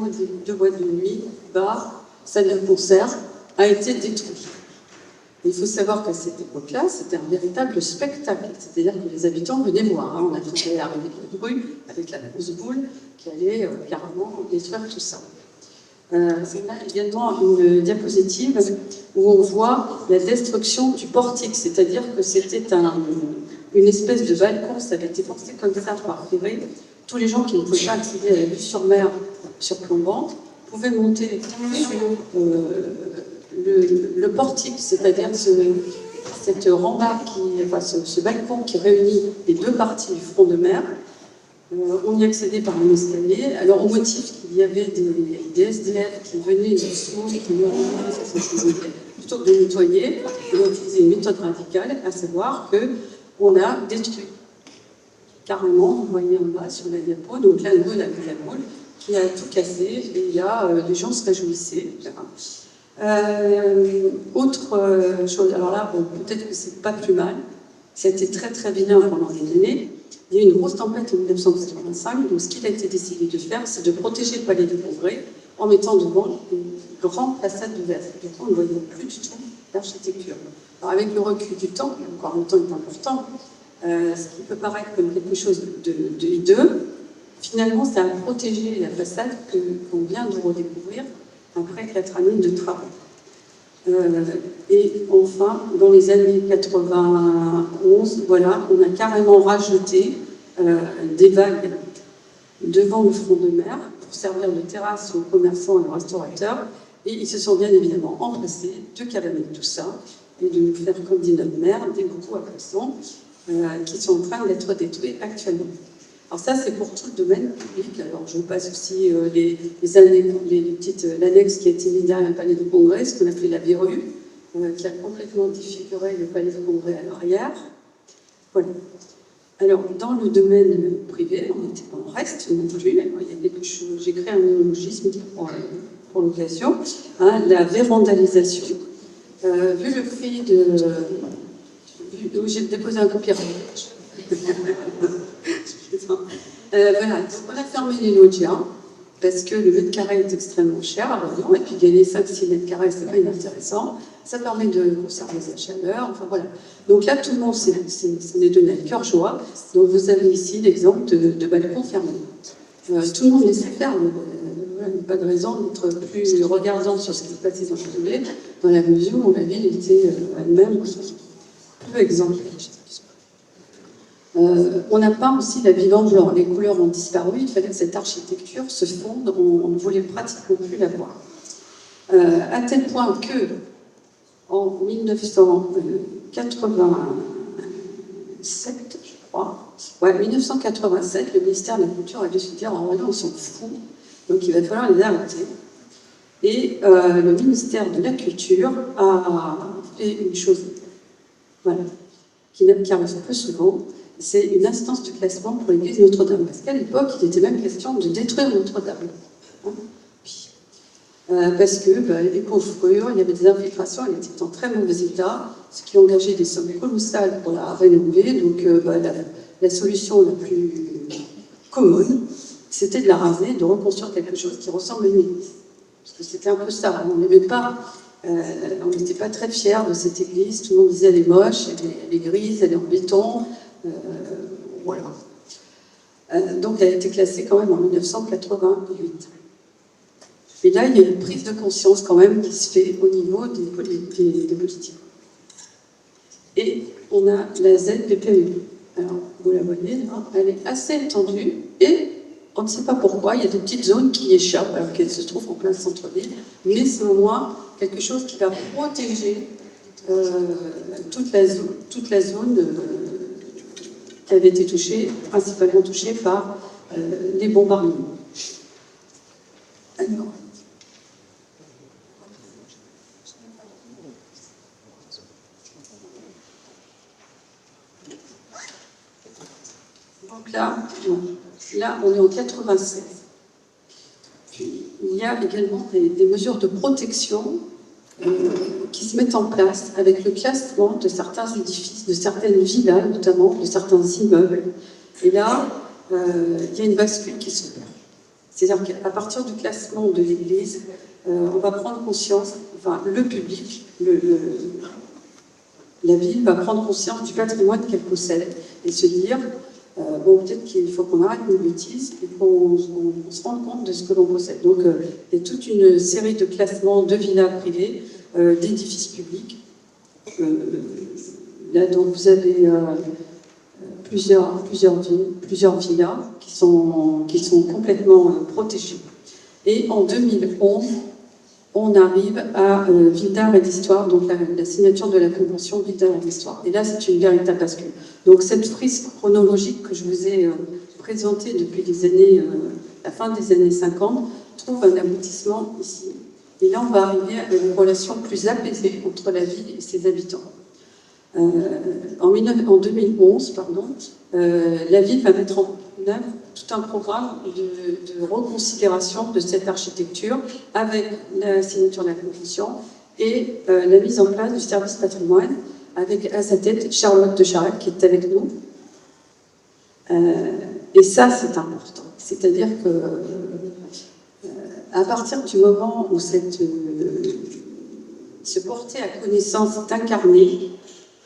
deux boîtes de nuit, bar, salle de concert, a été détruit. Il faut savoir qu'à cette époque-là, c'était un véritable spectacle. C'est-à-dire que les habitants venaient voir. On a fait arriver la grue avec la grosse boule qui allait carrément détruire tout ça. C'est là également une diapositive où on voit la destruction du portique, c'est-à-dire que c'était une espèce de balcon, ça avait été pensé comme ça par Ferré. Tous les gens qui ne pouvaient pas accéder à la vue sur mer surplombante pouvaient monter sur le portique, c'est-à-dire cette rambarde, ce balcon qui réunit les deux parties du front de mer. On y accédait par un escalier. Alors, au motif qu'il y avait des SDF qui venaient dessous, qui meuraient, plutôt que de nettoyer, on a utilisé une méthode radicale, à savoir qu'on a détruit carrément, vous voyez en bas sur la diapo, donc là, nous, la boule qui a tout cassé, et il y a les gens se réjouissaient. Autre chose, alors là, bon, peut-être que c'est pas plus mal, ça a été très très vilain pendant des années. Il y a eu une grosse tempête en 1985, donc ce qu'il a été décidé de faire, c'est de protéger le palais du Congrès en mettant devant une grande façade de verre. On ne voyait plus du tout l'architecture. Alors avec le recul du temps, qui encore un temps est important, ce qui peut paraître comme quelque chose de hideux, finalement ça a protégé la façade qu'on vient de redécouvrir après 4 années de travaux. Et enfin, dans les années 91, voilà, on a carrément rajouté des vagues devant le front de mer pour servir de terrasse aux commerçants et aux restaurateurs. Et ils se sont bien évidemment empressés de cavaler tout ça et de nous faire, comme dit notre maire, des boucous à poissons qui sont en train d'être détruits actuellement. Alors ça, c'est pour tout le domaine public. Alors je vous passe aussi l'annexe qui a été mise derrière le palais de congrès, ce qu'on appelait la verrue, qui a complètement défiguré le palais de congrès à l'arrière. Voilà. Alors, dans le domaine privé, on n'était pas en reste non plus. Alors, il y a quelque chose, j'ai créé un néologisme pour l'occasion, hein, la vérandalisation. Vu le prix de... J'ai déposé un copyright. Voilà, donc on a fermé les loggias parce que le mètre carré est extrêmement cher à Lorient, et puis gagner 5-6 mètres carrés, c'est pas inintéressant. Ça permet de conserver sa chaleur, enfin voilà. Donc là, tout le monde s'en est donné à cœur joie. Donc vous avez ici l'exemple de balcon fermé. Tout le monde laissait faire. Il n'y a pas de raison d'être plus regardant sur ce qui se passait dans la mesure où la ville était elle-même peu exemplaire. On n'a pas aussi la ville en blanc. Les couleurs ont disparu. Il fallait que cette architecture se fonde. On ne voulait pratiquement plus la voir. À tel point que, en 1987, je crois, 1987, le ministère de la Culture a décidé de dire en vrai, on s'en fout, donc il va falloir les arrêter. Et le ministère de la Culture a fait une chose, voilà, qui arrive peu souvent. C'est une instance de classement pour l'église Notre-Dame. Parce qu'à l'époque, il était même question de détruire Notre-Dame. Parce que les construire, il y avait des infiltrations, elle était en très mauvais état, ce qui engageait des sommes colossales pour la rénover. Donc la solution la plus commune, c'était de la raser, de reconstruire quelque chose qui ressemble à une église. Parce que c'était un peu ça. On n'aimait pas, on n'était pas très fiers de cette église. Tout le monde disait elle est moche, elle est grise, elle est en béton. Voilà. Donc elle a été classée quand même en 1988. Et là, il y a une prise de conscience quand même qui se fait au niveau des politiques. Et on a la ZPPE. Alors, vous la voyez là, elle est assez étendue et on ne sait pas pourquoi, il y a des petites zones qui échappent alors qu'elles se trouvent en plein centre-ville, mais c'est au moins quelque chose qui va protéger toute la zone qui avait été touchée, principalement touchée par les bombardements. Alors, donc là, on est en 96. Puis, il y a également des mesures de protection qui se mettent en place avec le classement de certains édifices, de certaines villas notamment, de certains immeubles. Et là, il y a une bascule qui se fait. C'est-à-dire qu'à partir du classement de l'Église, on va prendre conscience, enfin le public, la ville va prendre conscience du patrimoine qu'elle possède et se dire, bon, peut-être qu'il faut qu'on arrête nos bêtises et qu'on se rende compte de ce que l'on possède. Donc, il y a toute une série de classements de villas privées, d'édifices publics. Là, donc, vous avez plusieurs villas qui sont complètement protégées. Et en 2011, on arrive à Ville d'Art et d'Histoire, donc la signature de la convention Ville d'Art et d'Histoire. Et là, c'est une véritable bascule. Donc cette frise chronologique que je vous ai présentée depuis la fin des années 50 trouve un aboutissement ici. Et là, on va arriver à une relation plus apaisée entre la ville et ses habitants. En 2011, la ville va mettre en œuvre tout un programme de reconsidération de cette architecture avec la signature de la convention et la mise en place du service patrimoine avec à sa tête Charlotte de Charette qui est avec nous. Et ça, c'est important. C'est-à-dire que à partir du moment où se porter à connaissance d'incarner,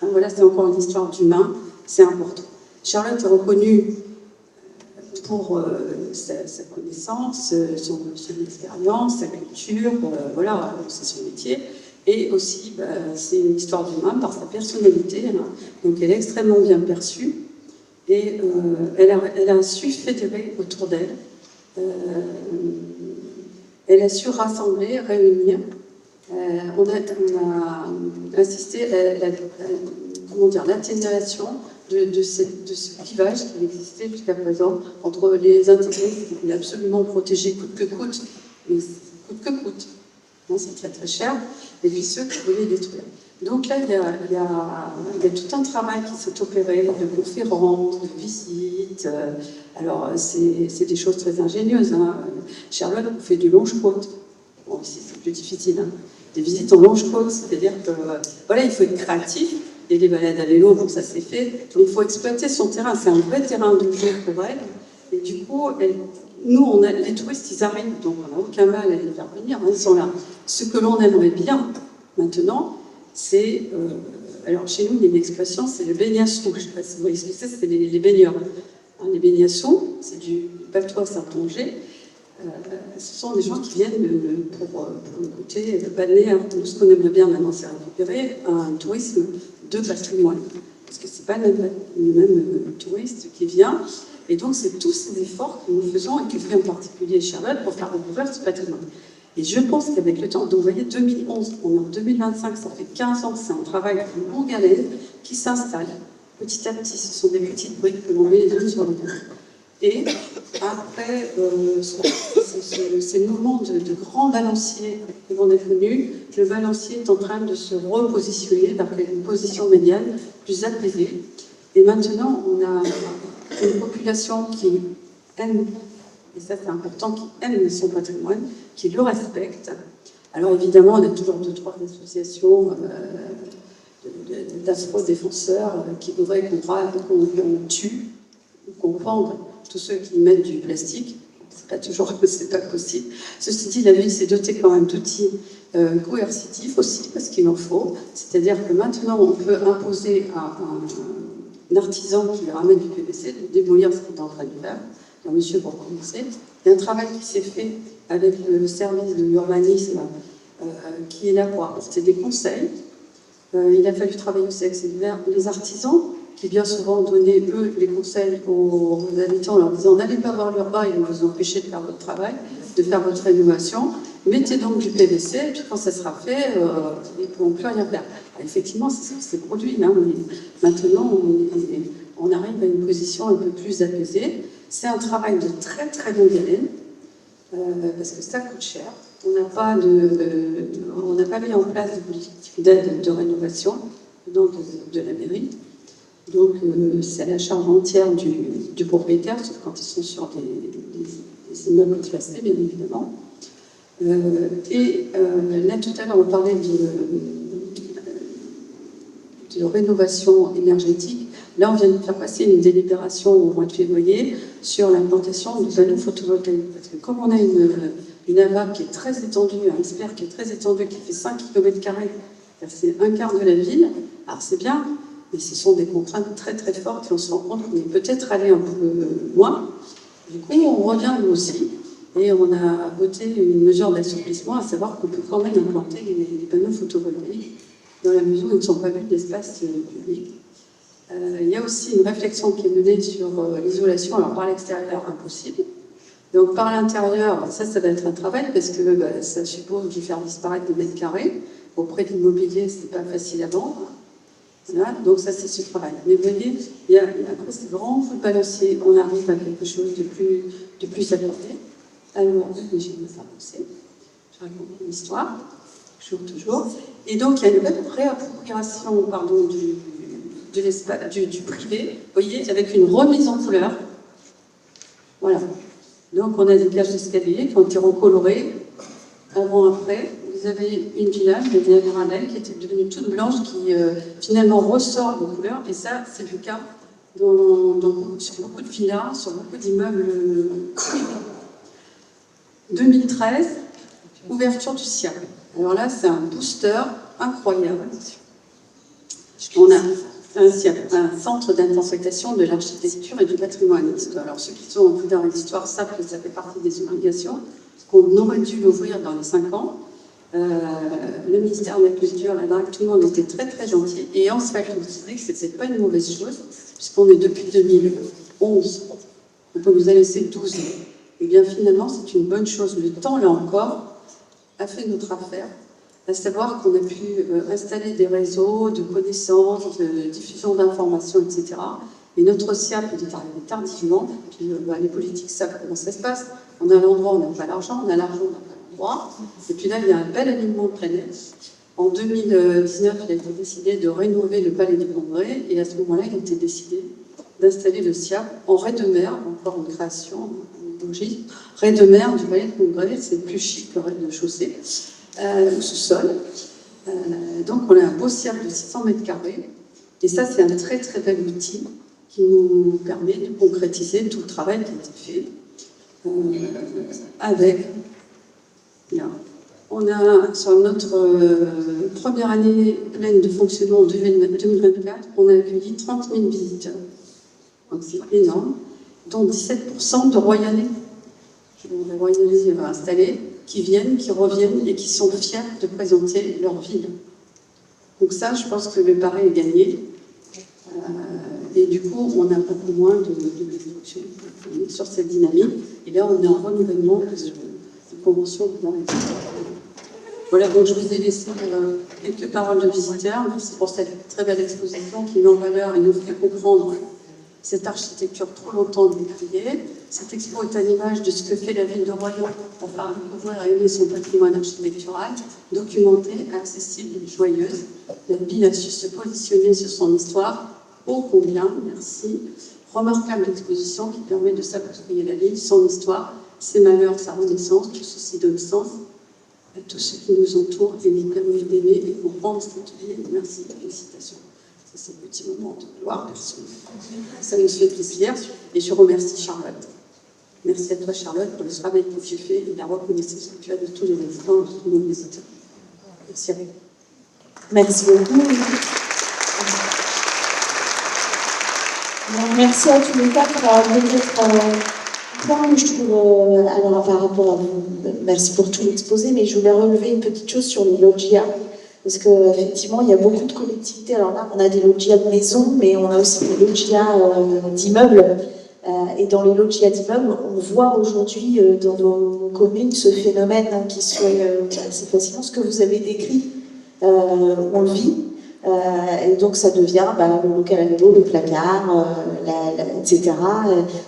hein, voilà, c'est encore une histoire d'humain, c'est important. Charlotte est reconnue pour sa connaissance, son expérience, sa culture, voilà, c'est son métier. Et aussi, c'est une histoire d'humain par sa personnalité. Hein, donc elle est extrêmement bien perçue. Et elle a su fédérer autour d'elle. Elle a su rassembler, réunir. On a assisté à l'atténuation de ce clivage qui existait jusqu'à présent entre les intégristes qui voulaient absolument protéger coûte que coûte, mais coûte que coûte, hein, c'est très très cher, et puis ceux qui voulaient détruire. Donc là, il y a tout un travail qui s'est opéré, de conférences, de visites. Alors, c'est des choses très ingénieuses. Hein. Charlotte, on fait du longe-côte. Bon, ici, c'est plus difficile. Hein. Des visites en longe-côte, c'est-à-dire que, voilà, il faut être créatif. Et les balades à vélo, donc ça c'est fait. Donc il faut exploiter son terrain. C'est un vrai terrain de jeu pour elle. Et du coup, nous, les touristes, ils arrivent, donc on n'a aucun mal à les faire venir. Hein, ils sont là. Ce que l'on aimerait bien, maintenant, c'est... alors chez nous, il y a une expression, c'est le baignasson. Je ne sais pas si vous voyez ce que c'est les baigneurs. Hein, les baignasson, c'est du patois Saint-Onger. Ce sont des gens qui viennent pour le côté balnéaire. Nous, ce qu'on aimerait bien maintenant, c'est récupérer un tourisme de patrimoine. Parce que ce n'est pas le même touriste qui vient. Et donc, c'est tous ces efforts que nous faisons et que fait en particulier Charlotte pour faire découvrir ce patrimoine. Et je pense qu'avec le temps, donc vous voyez, 2011, on est en 2025, ça fait 15 ans que c'est un travail de longue haleine qui s'installe petit à petit. Ce sont des petites briques que l'on met les unes sur les autres. Et après ces moments de grand balancier que l'on est venu, le balancier est en train de se repositionner vers une position médiane plus apaisée. Et maintenant, on a une population qui aime, et ça c'est important, qui aime son patrimoine, qui le respecte. Alors évidemment, on a toujours 2-3 associations d'afro-défenseurs qui voudraient qu'on tue ou qu'on vende tous ceux qui mettent du plastique. C'est pas possible. Ceci dit, la ville s'est dotée quand même d'outils coercitifs aussi, parce qu'il en faut. C'est-à-dire que maintenant, on peut imposer à un artisan qui lui ramène du PVC de démolir ce qu'il est en train de faire. Alors, monsieur, pour commencer, il y a un travail qui s'est fait avec le service de l'urbanisme qui est là pour apporter des conseils. Il a fallu travailler aussi avec les artisans, qui bien souvent donnaient, eux, les conseils aux habitants en leur disant « N'allez pas voir l'urbain, ils vont vous empêcher de faire votre travail, de faire votre rénovation. Mettez donc du PVC, et puis quand ça sera fait, ils ne pourront plus rien faire. » Effectivement, c'est ça qui s'est produit. Hein. Maintenant, on arrive à une position un peu plus apaisée. C'est un travail de très très longue haleine, parce que ça coûte cher. On n'a pas mis en place de politique d'aide de rénovation de la mairie. Donc, c'est à la charge entière du propriétaire, sauf quand ils sont sur des immeubles classés, bien évidemment. Là, tout à l'heure, on parlait de rénovation énergétique. Là, on vient de faire passer une délibération au mois de février sur l'implantation de panneaux photovoltaïques. Parce que comme on a une AVAP qui est très étendue, un expert qui est très étendu, qui fait 5 km², c'est un quart de la ville, alors c'est bien, mais ce sont des contraintes très très fortes et on se rend compte qu'on est peut-être allé un peu loin. Du coup, on revient nous aussi et on a voté une mesure d'assouplissement, à savoir qu'on peut quand même implanter les panneaux photovoltaïques dans la mesure où ils ne sont pas vus de l'espace public. Il y a aussi une réflexion qui est menée sur l'isolation, alors par l'extérieur, impossible. Donc par l'intérieur, ça va être un travail parce que ça suppose de faire disparaître des mètres carrés. Auprès de l'immobilier, ce n'est pas facile à vendre. Voilà, donc ça, c'est ce travail. Mais vous voyez, après ces grands coups de balancier, on arrive à quelque chose de plus adapté. Alors, je vais m'avancer. Je raconte une histoire, toujours. Et donc, il y a une réappropriation du privé, vous voyez, avec une remise en couleur. Voilà. Donc, on a des cages d'escalier qui ont été recolorées, avant-après. Vous avez une villa, la villa Mirandel, qui était devenue toute blanche, qui finalement ressort de couleurs. Et ça, c'est le cas sur beaucoup de villas, sur beaucoup d'immeubles privés. De 2013, ouverture du SIAP. Alors là, c'est un booster incroyable. On a un SIAP, un centre d'interprétation de l'architecture et du patrimoine. Alors ceux qui sont un peu dans l'histoire savent que ça fait partie des obligations, qu'on aurait dû l'ouvrir dans les 5 ans. Le ministère de la Culture, la DRAC, tout le monde était très très gentil. Et en fait, on se disait que ce n'était pas une mauvaise chose, puisqu'on est depuis 2011. Donc on nous a laissé 12 ans. Et bien finalement, c'est une bonne chose. Le temps, là encore, a fait notre affaire. À savoir qu'on a pu installer des réseaux de connaissances, de diffusion d'informations, etc. Et notre SIAP, il est arrivé tardivement. Puis les politiques savent comment ça se passe. On a l'endroit, on n'a pas l'argent, on a l'argent, on n'a pas l'endroit. Et puis là, il y a un bel alignement de planète. En 2019, il a été décidé de rénover le Palais du Congrès. Et à ce moment-là, il a été décidé d'installer le SIAP en raie de mer, encore une création, en logique. Raie de mer du Palais du Congrès, c'est plus chic que raie de chaussée. Au sous-sol. Donc on a un beau SIAP de 600 mètres carrés. Et ça, c'est un très très bel outil qui nous permet de concrétiser tout le travail qui a été fait. Avec, là, on a sur notre première année pleine de fonctionnement en 2024, on a accueilli 30 000 visiteurs. Donc c'est énorme, dont 17% de Royanais. Les Royanais installés, qui viennent, qui reviennent et qui sont fiers de présenter leur ville. Donc ça, je pense que le pari est gagné. Et du coup, on a beaucoup moins de destruction sur cette dynamique. Et là, on est en renouvellement de convention. Voilà, donc je vous ai laissé quelques paroles de visiteurs. Merci pour cette très belle exposition qui met en valeur et nous fait comprendre cette architecture trop longtemps décriée. Cette expo est à l'image de ce que fait la ville de Royan pour faire découvrir et aimer son patrimoine architectural, documenté, accessible et joyeuse. La ville a su se positionner sur son histoire, ô combien, merci. Remarquable exposition qui permet de s'approprier la ville, son histoire, ses malheurs, sa renaissance. Tout ceci donne sens à tout ce qui nous entoure et nous permet d'aimer et comprendre cette ville. Merci, félicitations. C'est un petit moment de gloire personnelle. Ça nous fait plaisir. Et je remercie Charlotte. Merci à toi, Charlotte, pour le travail que tu fais et la reconnaissance que tu as de tous les résidents et de tous nos visiteurs. Merci à vous. Merci beaucoup. Merci à tous les quatre pour avoir donné votre point, je trouve, alors par rapport à vous, merci pour tout l'exposé, mais je voulais relever une petite chose sur les loggias. Parce qu'effectivement, il y a beaucoup de collectivités. Alors là, on a des loggias de maison, mais on a aussi des loggias d'immeubles. Et dans les loggias d'immeubles, on voit aujourd'hui dans nos communes ce phénomène qui se fait assez facilement. Ce que vous avez décrit, on le vit. Et donc ça devient le local à vélo, le placard, etc.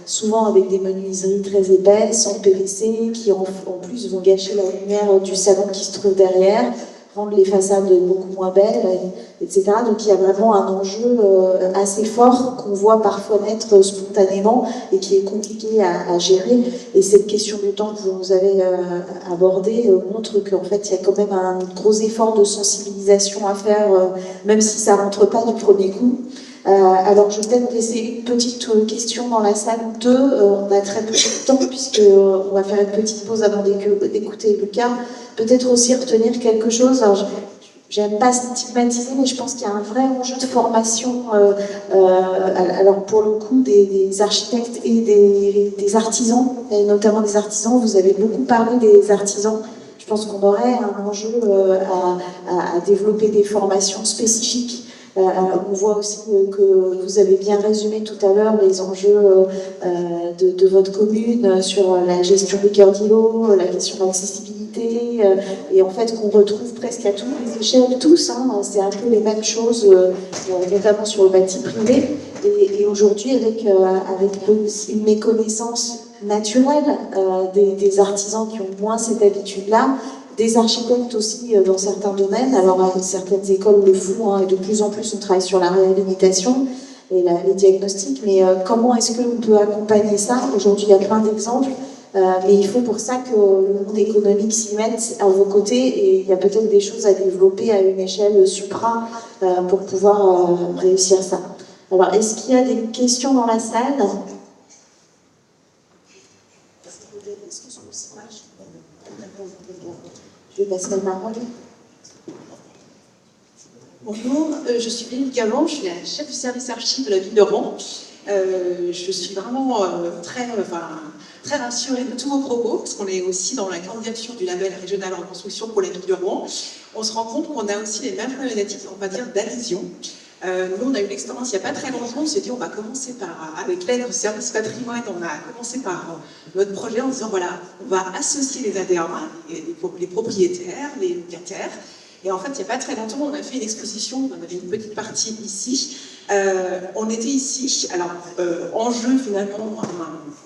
Souvent avec des menuiseries très épaisses, en PVC, qui en plus vont gâcher la lumière du salon qui se trouve derrière, rendre les façades beaucoup moins belles, etc. Donc il y a vraiment un enjeu assez fort qu'on voit parfois naître spontanément et qui est compliqué à gérer. Et cette question du temps que vous nous avez abordée montre qu'en fait il y a quand même un gros effort de sensibilisation à faire, même si ça ne rentre pas du premier coup. Alors je vais peut-être laisser une petite question dans la salle ou deux. On a très peu de temps puisqu'on va faire une petite pause avant d'écouter Lucas. Peut-être aussi retenir quelque chose. Alors, j'aime pas stigmatiser, mais je pense qu'il y a un vrai enjeu de formation. Alors pour le coup, des architectes et des artisans, et notamment des artisans. Vous avez beaucoup parlé des artisans. Je pense qu'on aurait un enjeu à développer des formations spécifiques. On voit aussi que vous avez bien résumé tout à l'heure les enjeux de votre commune sur la gestion des cœurs d'îlots, la question de l'accessibilité, et en fait qu'on retrouve presque à toutes les échelles, tous, hein, c'est un peu les mêmes choses, notamment sur le bâti privé. Et aujourd'hui, avec une méconnaissance naturelle des artisans qui ont moins cette habitude-là, des architectes aussi dans certains domaines. Alors certaines écoles le font, hein, et de plus en plus on travaille sur la réhabilitation et les diagnostics, mais comment est-ce qu'on peut accompagner ça? Aujourd'hui il y a plein d'exemples, mais il faut pour ça que le monde économique s'y mette à vos côtés, et il y a peut-être des choses à développer à une échelle supra pour pouvoir réussir ça. Alors est-ce qu'il y a des questions dans la salle? Je vais passer la parole. Bonjour, je suis Lynn Gavant, je suis la chef du service archives de la ville de Rouen. Je suis vraiment très rassurée de tous vos propos, parce qu'on est aussi dans la candidature du label régional en reconstruction pour la ville de Rouen. On se rend compte qu'on a aussi les mêmes problématiques, on va dire, d'adhésion. Nous, on a eu l'expérience il n'y a pas très longtemps, on s'est dit on va commencer avec l'aide du service patrimoine, on a commencé par notre projet en disant voilà, on va associer les adhérents, les propriétaires, les locataires. Et en fait, il n'y a pas très longtemps, on a fait une exposition, on avait une petite partie ici. On était ici, alors en jeu finalement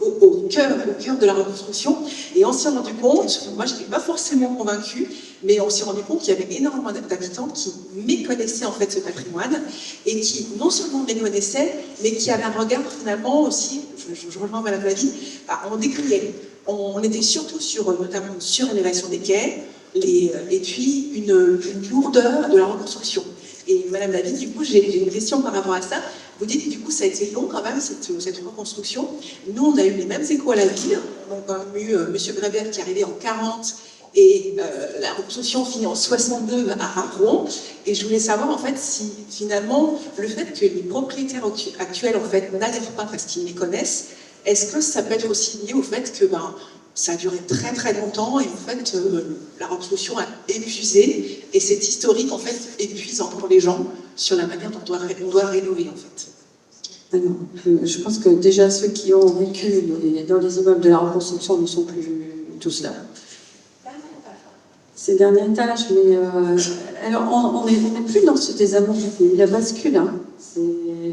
au cœur de la reconstruction, et on s'est rendu compte, moi je n'étais pas forcément convaincue, mais on s'est rendu compte qu'il y avait énormément d'habitants qui méconnaissaient en fait ce patrimoine, et qui non seulement méconnaissaient, mais qui avaient un regard finalement aussi, je rejoins Madame Lavie, on décriait. On était surtout sur notamment une surélévation des quais, et puis une lourdeur de la reconstruction. Et Madame Lavie, du coup, j'ai une question par rapport à ça. Vous dites que du coup, ça a été long quand même, cette reconstruction. Nous, on a eu les mêmes échos à la ville. On a quand même eu M. Grébert qui est arrivé en 40 et la reconstruction finit en 62 à Rouen. Et je voulais savoir en fait si finalement le fait que les propriétaires actuels en fait n'adhèrent pas parce qu'ils les connaissent, est-ce que ça peut être aussi lié au fait que ça a duré très très longtemps et en fait la reconstruction a épuisé et cet historique en fait épuise encore les gens sur la manière dont on doit rénover en fait. Alors, je pense que déjà ceux qui ont vécu dans les immeubles de la reconstruction ne sont plus tous là. Ces derniers étages, mais alors on n'est plus dans ce désamour, il a basculé, hein. C'est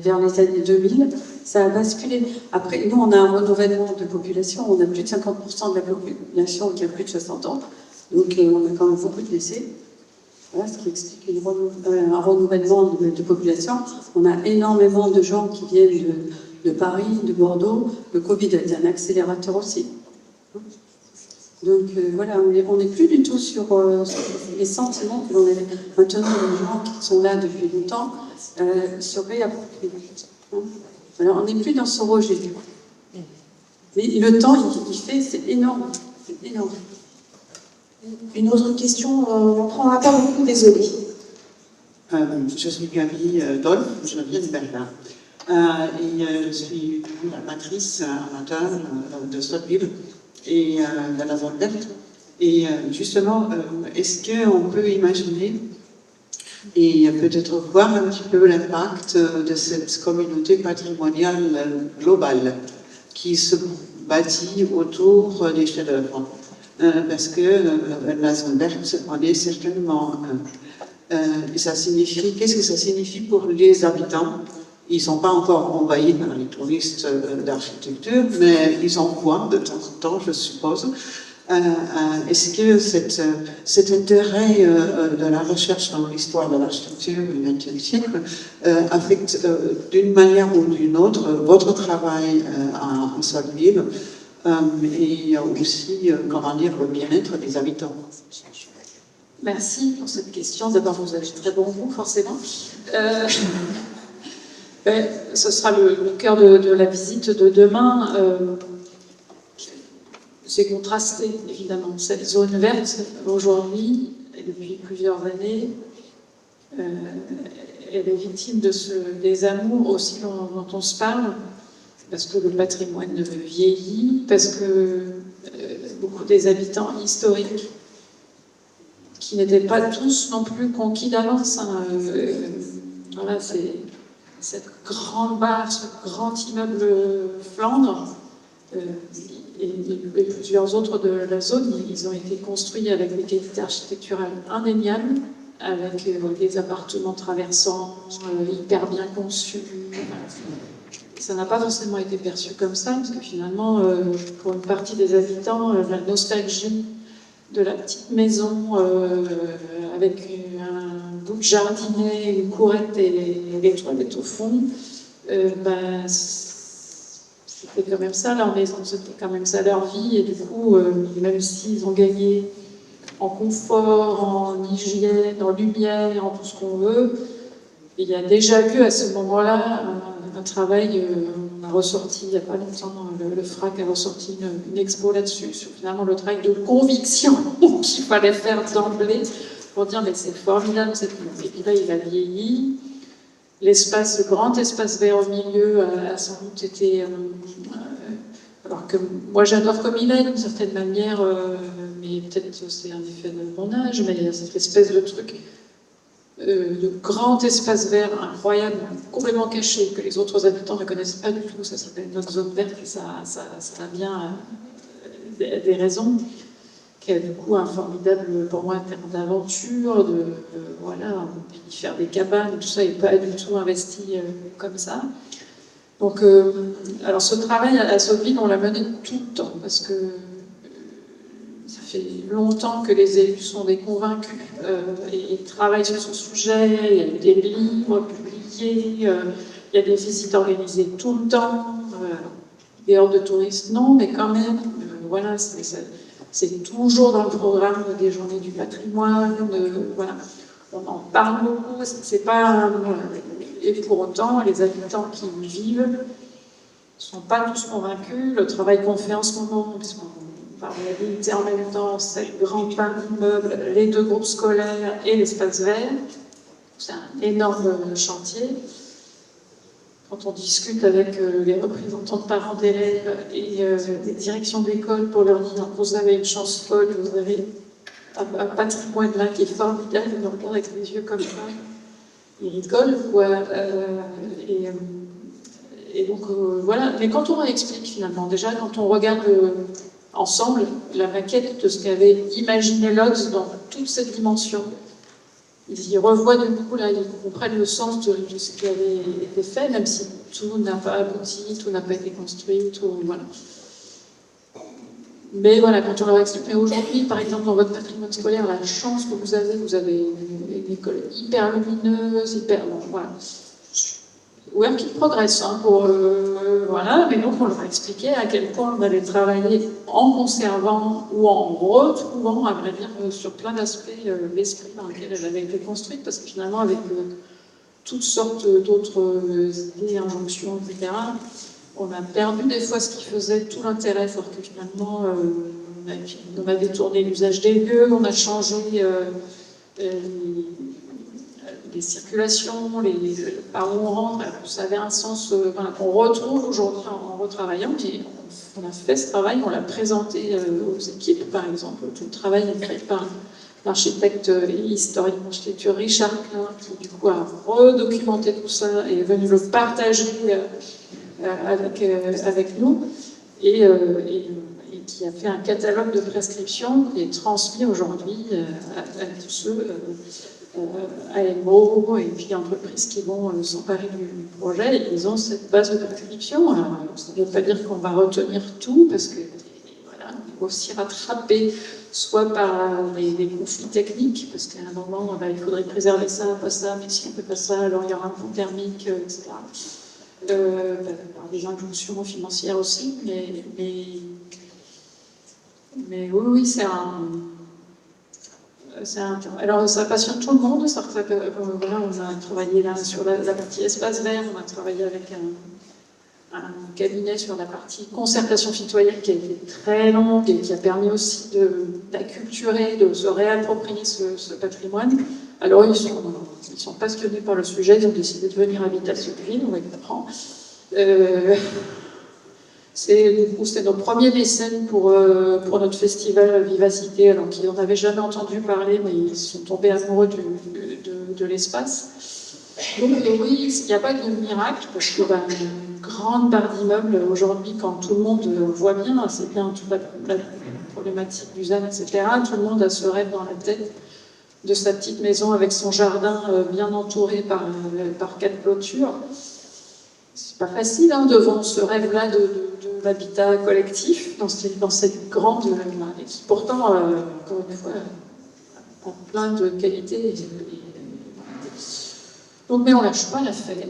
vers les années 2000, ça a basculé. Après, nous on a un renouvellement de population, on a plus de 50% de la population qui a plus de 60 ans, donc on a quand même beaucoup de décès. Voilà ce qui explique un renouvellement de population. On a énormément de gens qui viennent de Paris, de Bordeaux. Le Covid a été un accélérateur aussi. Donc voilà, on n'est plus du tout sur les sentiments que l'on avait. Maintenant, les gens qui sont là depuis longtemps se réapproprient. Voilà, on n'est plus dans ce rejet. Mais le temps, il fait, c'est énorme. C'est énorme. Une autre question, on ne prendra pas beaucoup, désolée. Je suis Gabi Dolph, je viens de Berlin. Et je suis la matrice amateur de Sotteville et de la zone verte. Et justement, est-ce qu'on peut imaginer et peut-être voir un petit peu l'impact de cette communauté patrimoniale globale qui se bâtit autour des chefs-d'œuvre? Parce que la zone verte, on est certainement... ça signifie, qu'est-ce que ça signifie pour les habitants? Ils ne sont pas encore envahis par les touristes d'architecture, mais ils en voient de temps en temps, je suppose. Est-ce que cet intérêt de la recherche dans l'histoire de l'architecture du XXe siècle affecte d'une manière ou d'une autre votre travail en Sotteville et aussi, comment dire, le bien-être des habitants? Merci pour cette question. D'abord, vous avez très bon goût, forcément. Ce sera le cœur de la visite de demain. C'est contrasté, évidemment. Cette zone verte, aujourd'hui, et depuis plusieurs années, elle est victime de ce désamour aussi dont on se parle, parce que le patrimoine vieillit, parce que beaucoup des habitants historiques, qui n'étaient pas tous non plus conquis d'avance. Voilà, c'est cette grande barre, ce grand immeuble Flandre, et plusieurs autres de la zone, ils ont été construits avec des qualités architecturales indéniables, avec des appartements traversants, hyper bien conçus. Ça n'a pas forcément été perçu comme ça, parce que finalement, pour une partie des habitants, la nostalgie de la petite maison avec un bout de jardinet, une courette et les toilettes au fond, c'était quand même ça leur maison, c'était quand même ça leur vie, et du coup, même s'ils ont gagné en confort, en hygiène, en lumière, en tout ce qu'on veut, il y a déjà eu à ce moment-là un travail On a ressorti, il n'y a pas longtemps, le FRAC a ressorti une expo là-dessus, sur finalement le travail de conviction qu'il fallait faire d'emblée pour dire mais c'est formidable cette maison. Et puis là, il a vieilli. L'espace, le grand espace vert au milieu a sans doute été... alors que moi j'adore comme il est d'une certaine manière, mais peut-être que c'est un effet de mon âge, mais il y a cette espèce de truc de grand espace vert incroyable, complètement caché, que les autres habitants ne connaissent pas du tout. Ça s'appelle notre zone verte et ça a bien des raisons, qui a du coup un formidable, pour moi, terme d'aventure, voilà, on peut y faire des cabanes et tout ça, et pas du tout investi comme ça. Donc, alors ce travail à Sotteville, on l'a mené tout le temps, parce que ça fait longtemps que les élus sont des convaincus et travaillent sur ce sujet. Il y a eu des livres publiés, il y a des visites organisées tout le temps, des heures de touristes, non, mais quand même, voilà, c'est toujours dans le programme des journées du patrimoine, voilà. On en parle beaucoup, c'est pas... Et pour autant, les habitants qui y vivent ne sont pas tous convaincus. Le travail qu'on fait en ce moment, puisqu'on parle d'habiter en même temps, c'est le grand parc d'immeubles, les 2 groupes scolaires et l'espace vert. C'est un énorme chantier. Quand on discute avec les représentants de parents d'élèves et des directions d'école pour leur dire « vous avez une chance folle, vous avez un patrimoine là qui est formidable », ils nous regardent avec les yeux comme ça. Ils rigolent, quoi. Et donc, voilà. Mais quand on explique, finalement, déjà, quand on regarde ensemble la maquette de ce qu'avait imaginé Lotz dans toute cette dimension, ils y revoient du coup, là, ils comprennent le sens de ce qui avait été fait, même si tout n'a pas abouti, tout n'a pas été construit, tout, voilà. Mais voilà, quand on leur explique, mais aujourd'hui, par exemple, dans votre patrimoine scolaire, la chance que vous avez une école hyper lumineuse, hyper... Bon, voilà. Work in progress, hein, voilà, mais donc on leur a expliqué à quel point on allait travailler en conservant ou en retrouvant, à vrai dire, sur plein d'aspects, l'esprit dans lequel elle avait été construite, parce que finalement, avec toutes sortes d'autres idées, injonctions, etc., on a perdu des fois ce qui faisait tout l'intérêt, alors que finalement, on a détourné l'usage des lieux, on a changé les circulations, par où on rentre, ça avait un sens voilà, qu'on retrouve aujourd'hui en retravaillant, puis on a fait ce travail, on l'a présenté aux équipes, par exemple, tout le travail est fait par l'architecte et historien d'architecture Richard Klein, qui du coup a redocumenté tout ça et est venu le partager avec nous, et qui a fait un catalogue de prescriptions qui est transmis aujourd'hui à tous ceux, AMO et puis entreprises qui vont s'emparer du projet. Ils ont cette base de prescription. Alors, ça ne veut pas dire qu'on va retenir tout, parce que voilà, on va aussi rattraper soit par les conflits techniques, parce qu'à un moment, il faudrait préserver ça, pas ça, mais si on ne fait pas ça, alors il y aura un fond thermique, etc. Par des injonctions financières aussi, mais oui, c'est alors ça passionne tout le monde. Voilà, on a travaillé là sur la partie espace vert, on a travaillé avec un cabinet sur la partie concertation citoyenne qui a été très longue et qui a permis aussi d'acculturer, de se réapproprier ce patrimoine. Alors ils sont passionnés par le sujet, ils ont décidé de venir habiter à Sotteville, on les comprend. C'était nos premiers mécènes pour notre festival Vivacité, alors qu'ils n'en avaient jamais entendu parler, mais ils sont tombés amoureux de l'espace. Donc oui, il n'y a pas de miracle, parce que une grande barre d'immeubles, aujourd'hui, quand tout le monde voit bien, c'est bien toute la problématique du ZAN, etc., tout le monde a ce rêve dans la tête de sa petite maison avec son jardin bien entouré par 4 clôtures. C'est pas facile devant ce rêve-là de l'habitat collectif dans cette grande... et qui pourtant, encore une fois, a plein de qualités. Donc, mais on lâche pas l'affaire.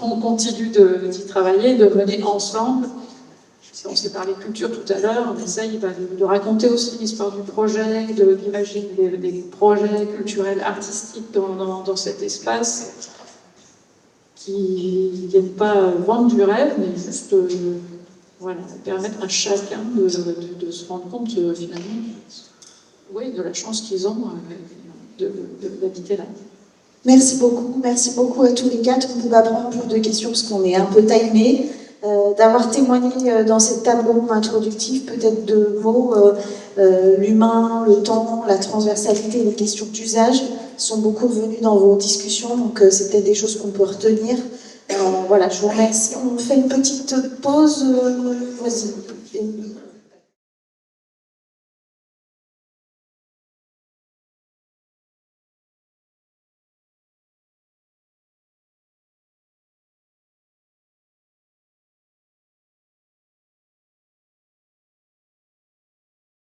On continue d'y travailler, de mener ensemble. On s'est parlé culture tout à l'heure, on essaye de raconter aussi l'histoire du projet, d'imaginer des projets culturels, artistiques dans cet espace, qui ne viennent pas vendre du rêve, mais juste voilà, permettre à chacun de se rendre compte finalement oui, de la chance qu'ils ont d'habiter là. Merci beaucoup à tous les quatre. On ne peut pas prendre plus de questions parce qu'on est un peu timé. D'avoir témoigné dans cette table ronde introductive, peut-être deux mots, l'humain, le temps, la transversalité, les questions d'usage sont beaucoup revenues dans vos discussions, donc c'est peut-être des choses qu'on peut retenir. Voilà, je vous remercie. On fait une petite pause. Vas-y.